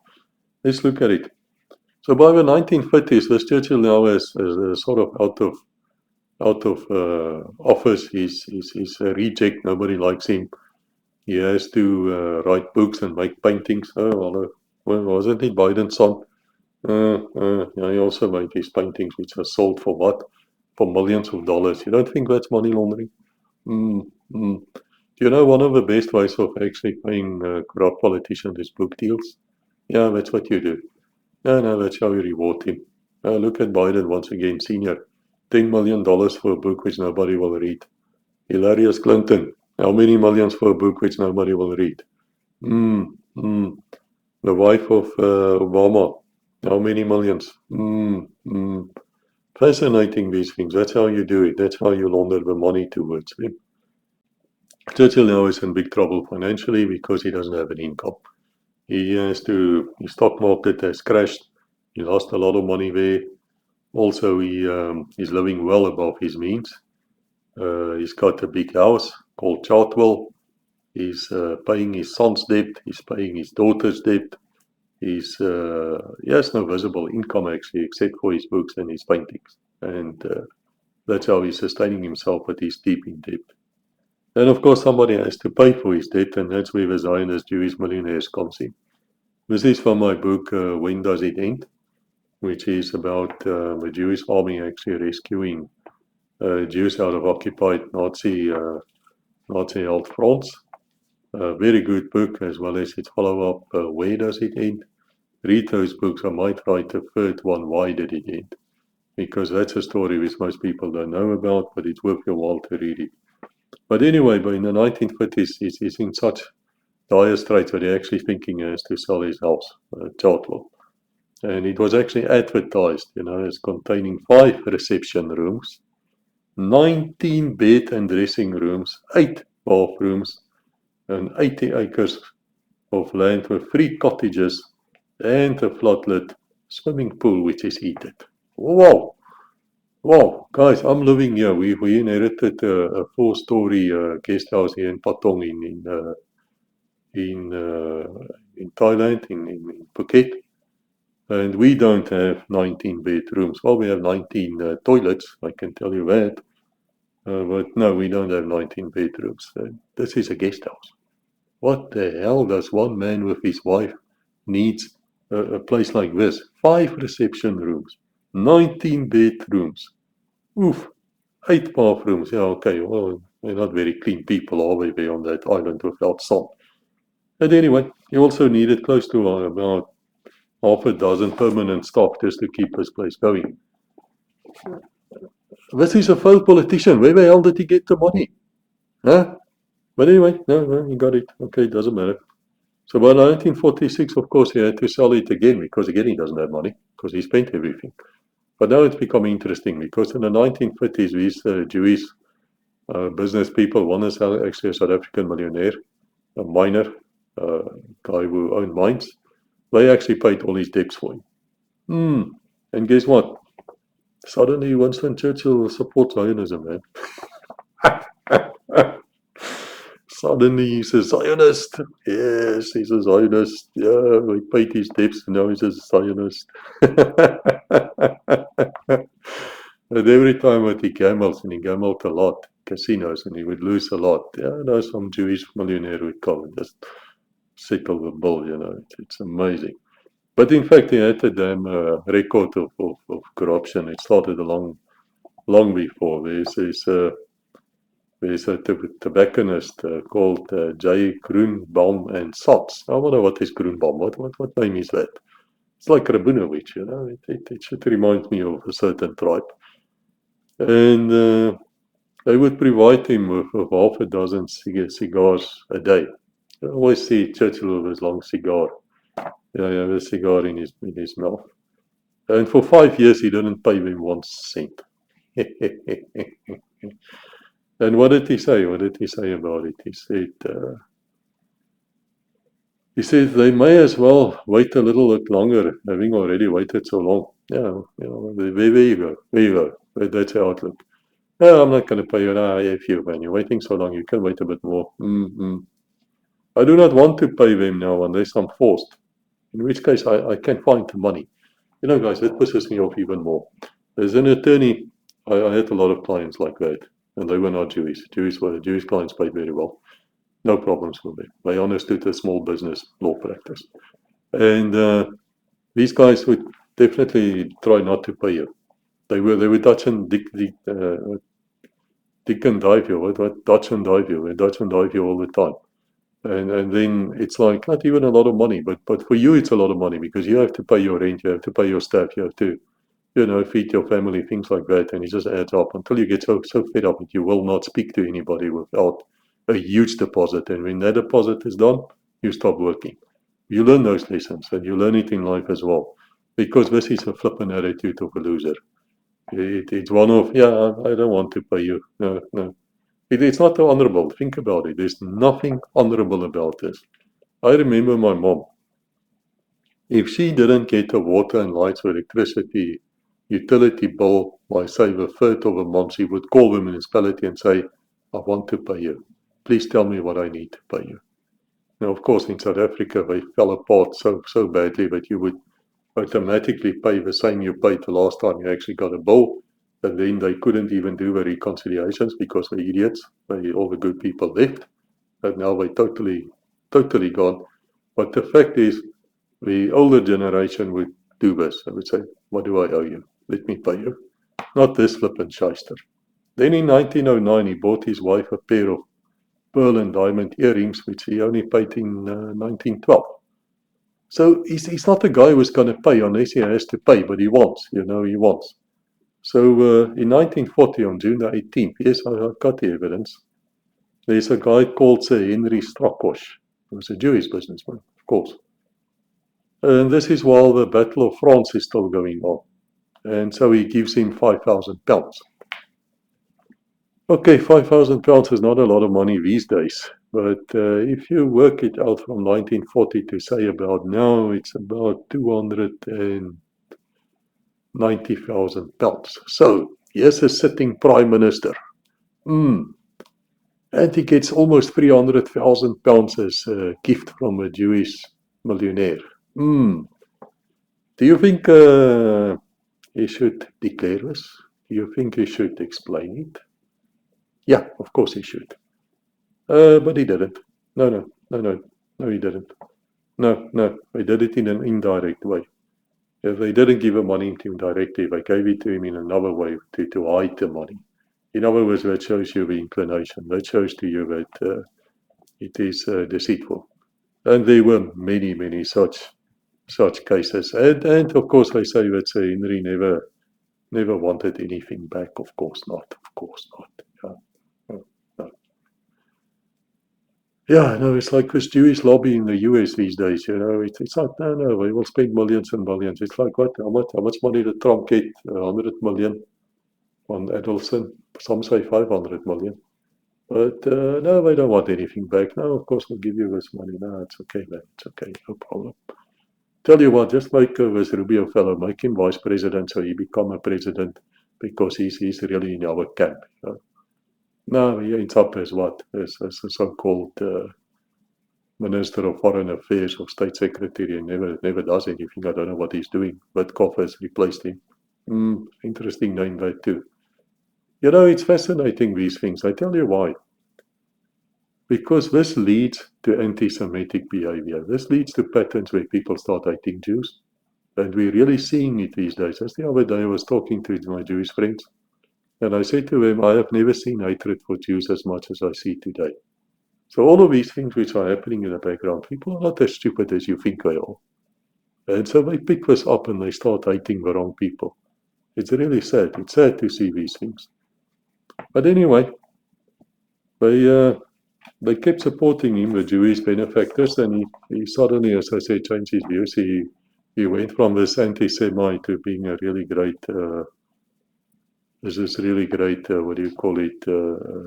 Let's look at it. So by the 1950s, this Churchill now is sort of out of office. He's a reject. Nobody likes him. He has to write books and make paintings. Well, wasn't it Biden's son? Yeah, he also made these paintings, which are sold for what? For millions of dollars. You don't think that's money laundering? You know, one of the best ways of actually paying corrupt politicians is book deals. Yeah, that's what you do. No, that's how you reward him. Look at Biden once again, senior. $10 million for a book which nobody will read. Hilarious Clinton. How many millions for a book which nobody will read? The wife of Obama. How many millions? Fascinating, these things. That's how you do it. That's how you launder the money towards him. Churchill now is in big trouble financially because he doesn't have an income. His stock market has crashed. He lost a lot of money there. Also, he's living well above his means. He's got a big house called Chartwell. He's paying his son's debt. He's paying his daughter's debt. He has no visible income actually, except for his books and his paintings. And that's how he's sustaining himself, but he's deep in debt. And of course, somebody has to pay for his debt, and that's where the Zionist Jewish millionaires comes in. This is from my book, When Does It End? Which is about the Jewish army actually rescuing Jews out of occupied Nazi-held France. A very good book, as well as its follow-up, Where Does It End? Read those books. I might write the third one, Why Did It End? Because that's a story which most people don't know about, but it's worth your while to read it. But anyway, but in the 1950s, he's in such dire straits that he's actually thinking he has to sell his house, Chartwell. And it was actually advertised, as containing 5 reception rooms, 19 bed and dressing rooms, 8 bathrooms, and 80 acres of land with 3 cottages and a floodlit swimming pool which is heated. Wow! Wow, guys, I'm living here. We inherited a 4-story guest house here in Patong in Thailand, in Phuket. And we don't have 19 bedrooms. Well, we have 19 toilets, I can tell you that. But no, we don't have 19 bedrooms. This is a guest house. What the hell does one man with his wife needs a place like this? 5 reception rooms, 19 bedrooms. Oof, 8 bathrooms. Yeah, okay, well, they're not very clean people, are we, there on that island without sun? But anyway, he also needed close to about half a dozen permanent staff just to keep this place going. This is a failed politician. Where the hell did he get the money? Huh? But anyway, no, he got it. Okay, doesn't matter. So by 1946, of course, he had to sell it again because, again, he doesn't have money because he spent everything. But now it's become interesting because in the 1950s, these Jewish business people, one is actually a South African millionaire, a miner, guy who owned mines. They actually paid all his debts for him. And guess what? Suddenly, Winston Churchill supports Zionism, man. Suddenly, he's a Zionist. Yes, he's a Zionist. Yeah, he paid his debts, and now he's a Zionist. And every time that he gambles, and he gambled a lot, casinos, and he would lose a lot. Yeah, there's some Jewish millionaire would come and just settle the bill, It's amazing. But in fact, he had a damn record of corruption. It started long before. There's a tobacconist called J. Groenbaum and Sats. I wonder what is Groenbaum. What name is that? It's like Rabinovich, It should remind me of a certain tribe. And they would provide him with half a dozen cigars a day. I always see Churchill with his long cigar. Yeah, he had a cigar in his mouth. And for 5 years, he didn't pay them 1 cent. And what did he say? What did he say about it? He said they may as well wait a little bit longer, having already waited so long. Yeah, there you go. There you go. That's the outlook. No, I'm not going to pay you. If you're waiting so long, you can wait a bit more. I do not want to pay them now unless I'm forced. In which case, I can find the money. Guys, that pisses me off even more. As an attorney, I had a lot of clients like that, and they were not Jewish. Jewish clients paid very well. No problems with them. They understood the small business law practice. And these guys would definitely try not to pay you. They were Dutch and Dick and dive you. What Dutch and dive you? They Dutch and dive you all the time. And then it's like not even a lot of money, but for you it's a lot of money because you have to pay your rent, you have to pay your staff, you have to, feed your family, things like that, and it just adds up until you get so fed up that you will not speak to anybody without a huge deposit. And when that deposit is done, you stop working. You learn those lessons, and you learn it in life as well. Because this is a flippant attitude of a loser. It's one of, yeah, I don't want to pay you. No, no. It's not honorable. Think about it. There's nothing honorable about this. I remember my mom. If she didn't get a water and lights or electricity utility bill by, say, the third of a month, she would call the municipality and say, I want to pay you. Please tell me what I need to pay you. Now, of course, in South Africa, they fell apart so badly that you would automatically pay the same you paid the last time you actually got a bill. And then they couldn't even do the reconciliations because they're idiots. All the good people left. And now they're totally gone. But the fact is, the older generation would do this. They would say, what do I owe you? Let me pay you. Not this flippant shyster. Then in 1909, he bought his wife a pair of pearl and diamond earrings, which he only paid in 1912. So he's not a guy who's going to pay unless he has to pay, but he wants, he wants. So in 1940, on June the 18th, yes, I've got the evidence, there's a guy called Sir Henry Strakosch, who was a Jewish businessman, of course. And this is while the Battle of France is still going on. And so he gives him £5,000. Okay, £5,000 is not a lot of money these days. But if you work it out from 1940 to say about now, it's about £290,000. So here's a sitting prime minister. And he gets almost £300,000 as a gift from a Jewish millionaire. Do you think he should declare this? Do you think he should explain it? Yeah, of course he should. But he didn't. No, he didn't. No, they did it in an indirect way. If they didn't give the money to him directly, they gave it to him in another way to hide the money. In other words, that shows you the inclination. That shows to you that it is deceitful. And there were many such cases. And of course, they say that Sir Henry never wanted anything back. Of course not. Yeah, no, it's like this Jewish lobby in the US these days, it's like, no, they will spend millions and millions. It's like, what, how much money did Trump get? 100 million on Adelson. Some say 500 million. But no, they don't want anything back. No, of course, we'll give you this money. No, it's okay, man. It's okay, no problem. Tell you what, just make this Rubio fellow, make him vice president so he become a president because he's really in our camp. No, he ends up as what? As a so-called Minister of Foreign Affairs or State Secretary and never does anything. I don't know what he's doing. But Koff has replaced him. Interesting name that too. It's fascinating, these things. I tell you why. Because this leads to anti-Semitic behavior. This leads to patterns where people start hating Jews. And we're really seeing it these days. Just the other day I was talking to my Jewish friends. And I said to them, I have never seen hatred for Jews as much as I see today. So all of these things which are happening in the background, people are not as stupid as you think they are. And so they pick this up and they start hating the wrong people. It's really sad. It's sad to see these things. But anyway, they kept supporting him, the Jewish benefactors, and he suddenly, as I said, changed his views. He went from this anti-Semite to being a really great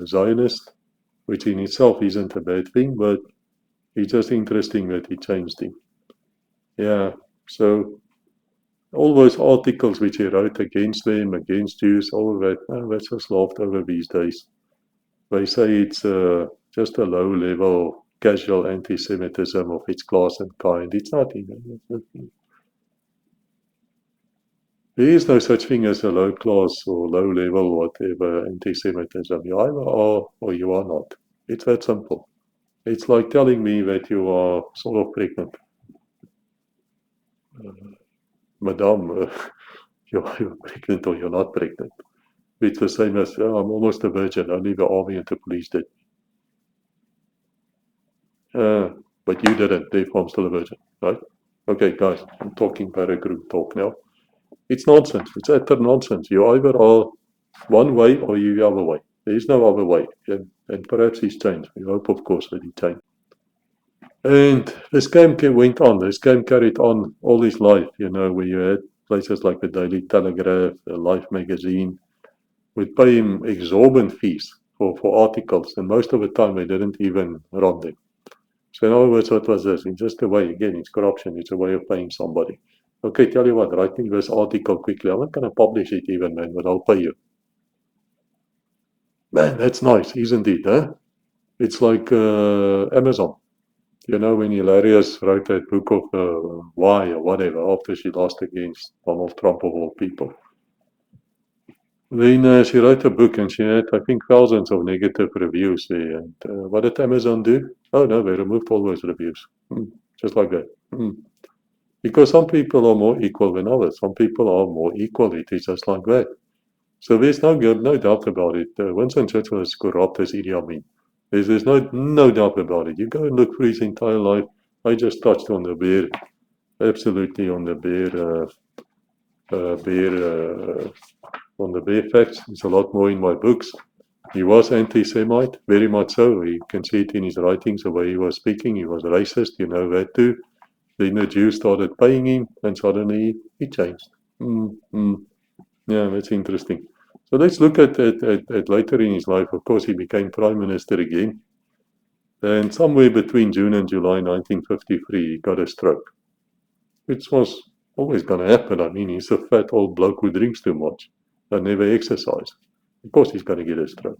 Zionist, which in itself isn't a bad thing, but it's just interesting that he changed him. Yeah, so all those articles which he wrote against them, against Jews, all of that, that's just laughed over these days. They say it's just a low-level, casual anti-Semitism of its class and kind. It's not. There is no such thing as a low-class or low-level, whatever, anti-Semitism. You either are or you are not. It's that simple. It's like telling me that you are sort of pregnant. Madame, you're pregnant or you're not pregnant. It's the same as, I'm almost a virgin, only the army and the police did. But you didn't, therefore I'm still a virgin, right? Okay, guys, I'm talking paragroup talk now. It's nonsense. It's utter nonsense. You either are one way or you're the other way. There is no other way. And perhaps he's changed. We hope, of course, that he changed. And the scam went on. The scam carried on all his life, where you had places like the Daily Telegraph, the Life magazine, would pay him exorbitant fees for articles, and most of the time they didn't even run them. So in other words, what was this? It's just a way, again, it's corruption, it's a way of paying somebody. Okay, tell you what, write me this article quickly. I'm not going to publish it even, man, but I'll pay you. Man, that's nice, isn't it, huh? It's like Amazon. When Hilarious wrote that book of Why or whatever, after she lost against Donald Trump of all people. Then she wrote a book and she had, I think, thousands of negative reviews there. And what did Amazon do? Oh, no, they removed all those reviews. Just like that. Because some people are more equal than others. Some people are more equal. It is just like that. So there's no doubt about it. Winston Churchill is corrupt as Idi Amin. There's no doubt about it. You go and look through his entire life. I just touched on the bare, absolutely on the bare on the bare facts. There's a lot more in my books. He was anti-Semite, very much so. You can see it in his writings, the way he was speaking. He was racist, you know that too. Then the Jews started paying him, and suddenly he changed. Yeah, that's interesting. So let's look at later in his life. Of course, he became prime minister again. And somewhere between June and July 1953, he got a stroke, which was always going to happen. I mean, he's a fat old bloke who drinks too much and never exercises. Of course, he's going to get a stroke.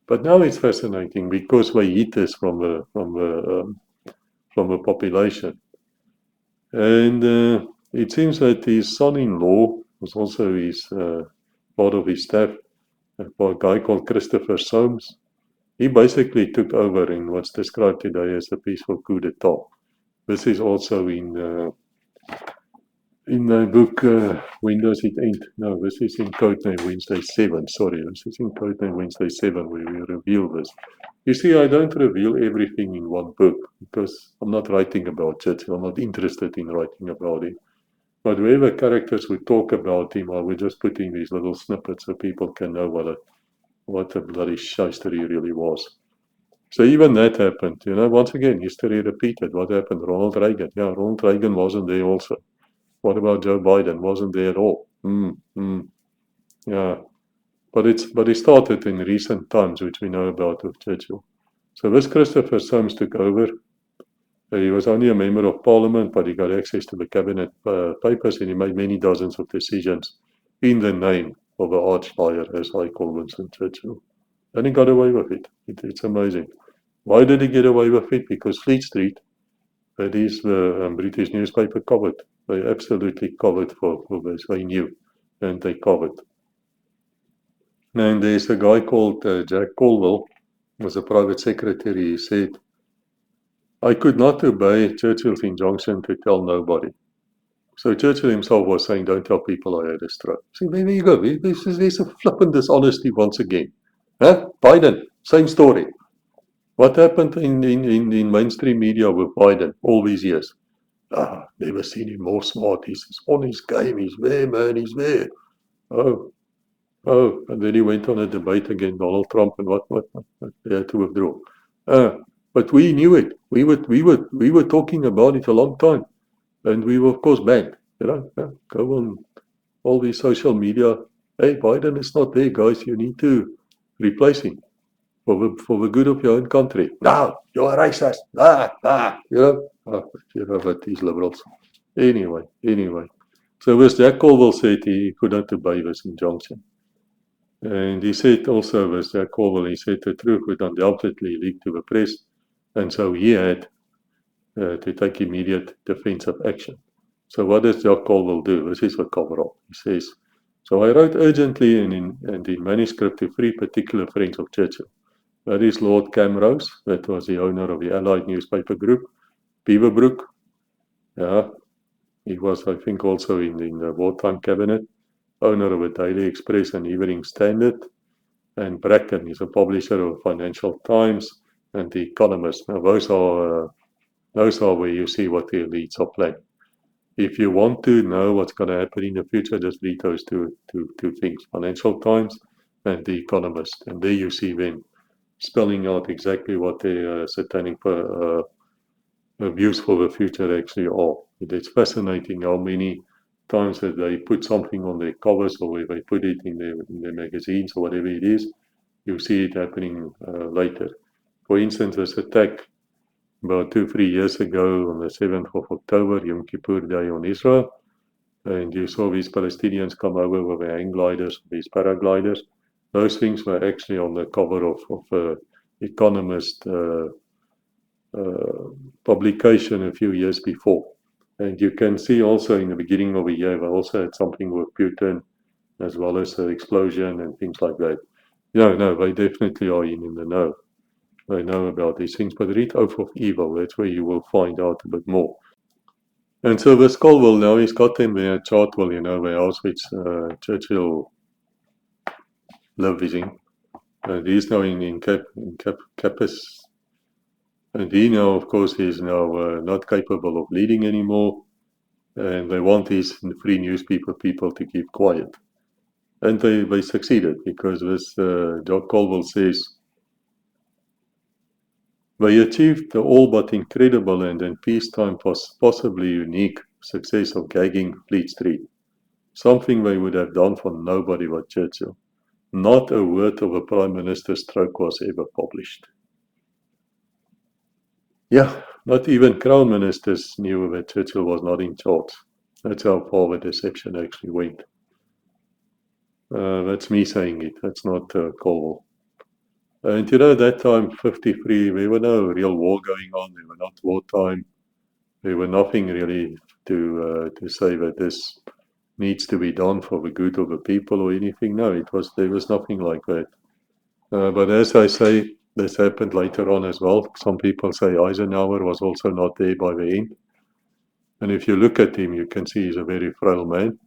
But now it's fascinating because we eat this from the population, and it seems that his son-in-law was also his part of his staff, a guy called Christopher Soames. He basically took over in what's described today as a peaceful coup d'etat. This is also in the book, when does it end? No, this is in Codename Wednesday 7. Sorry, this is in Codename Wednesday 7 where we reveal this. You see, I don't reveal everything in one book because I'm not writing about Churchill. I'm not interested in writing about him. But wherever characters would talk about him, I would just put in these little snippets so people can know what a bloody shyster he really was. So even that happened. Once again, history repeated. What happened? Ronald Reagan. Yeah, Ronald Reagan wasn't there also. What about Joe Biden? Wasn't there at all. Yeah, but it started in recent times, which we know about with Churchill. So this Christopher Soames took over. He was only a member of parliament, but he got access to the cabinet papers, and he made many dozens of decisions in the name of the arch liar, as I call Winston Churchill. And he got away with it. It's amazing. Why did he get away with it? Because Fleet Street, that is the British newspaper, covered. They absolutely covered for this. They knew, and they covered. And there's a guy called Jack Colwell, was a private secretary. He said, I could not obey Churchill's injunction to tell nobody. So Churchill himself was saying, don't tell people I had a stroke. See, there you go. There's a flippant dishonesty once again. Huh? Biden, same story. What happened in mainstream media with Biden all these years? Never seen him more smart. He's on his game. He's there, man. He's there. Oh, and then he went on a debate against Donald Trump and what they had to withdraw. But we knew it. We were talking about it a long time, and we were of course banned. Go on all these social media. Hey, Biden is not there, guys. You need to replace him for the good of your own country. No, you're a racist. But these liberals. Anyway. So as Jack Colwell said, he couldn't obey this injunction. And he said also, as Jack Colwell, he said the truth would undoubtedly leak to the press, and so he had to take immediate defensive action. So what does Jack Colwell do? This is a cover-up. He says, so I wrote urgently and in manuscript to 3 particular friends of Churchill. That is Lord Camrose, that was the owner of the Allied newspaper group. Beaverbrook, yeah, he was, I think, also in the wartime cabinet, owner of a Daily Express and Evening Standard, and Bracken is a publisher of Financial Times and The Economist. Now, those are where you see what the elites are planning. If you want to know what's going to happen in the future, just read those two things, Financial Times and The Economist, and there you see them spelling out exactly what the satanic views for the future actually are. It's fascinating how many times that they put something on their covers or where they put it in their magazines or whatever it is, you see it happening later. For instance, this attack about 2-3 years ago on the 7th of October, Yom Kippur Day on Israel, and you saw these Palestinians come over with their hang gliders, these paragliders. Those things were actually on the cover of Economist publication a few years before. And you can see also in the beginning of the year, they also had something with Putin, as well as the explosion and things like that. No, they definitely are in the know. They know about these things, but read Oath of Evil, that's where you will find out a bit more. And so the Scoville now, he's got them there, Chartwell, the house which Churchill lived in. And he's now in Capus. And he now, of course, is now not capable of leading anymore. And they want these free newspaper people to keep quiet. And they succeeded, because this Jock Colville says, they achieved the all but incredible and in peacetime possibly unique success of gagging Fleet Street. Something they would have done for nobody but Churchill. Not a word of a Prime Minister's stroke was ever published. Yeah, not even Crown Ministers knew that Churchill was not in charge. That's how far the deception actually went. That's me saying it, that's not Colville. And that time, 53, there were no real war going on, there were not wartime. There were nothing really to say that this needs to be done for the good of the people or anything. No, there was nothing like that. But as I say, this happened later on as well. Some people say Eisenhower was also not there by the end. And if you look at him, you can see he's a very frail man.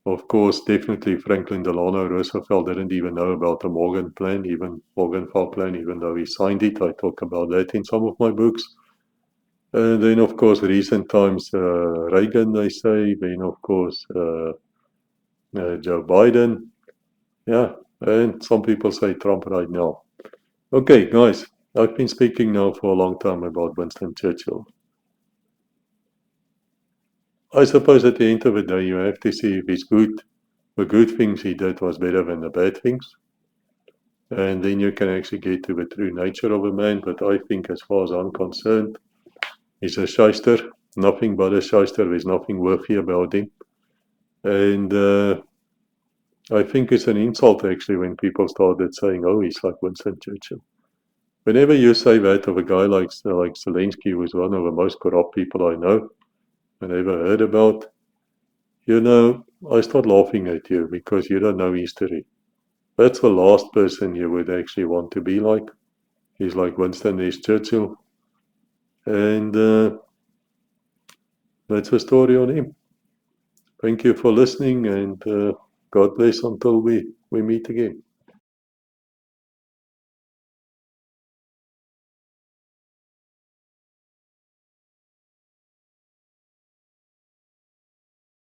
Of course, definitely Franklin Delano Roosevelt didn't even know about the Morgenthau plan, even though he signed it. I talk about that in some of my books. And then, of course, recent times, Reagan, they say. Then, of course, Joe Biden. Yeah, and some people say Trump right now. Okay, guys, I've been speaking now for a long time about Winston Churchill. I suppose at the end of the day, you have to see if the good things he did was better than the bad things. And then you can actually get to the true nature of a man. But I think, as far as I'm concerned, he's a shyster, nothing but a shyster. There's nothing worthy about him. And I think it's an insult, actually, when people started saying, oh, he's like Winston Churchill. Whenever you say that of a guy like Zelensky, who's one of the most corrupt people I know and ever heard about, I start laughing at you because you don't know history. That's the last person you would actually want to be like. He's like Winston is Churchill. And that's the story on him. Thank you for listening, and God bless until we meet again.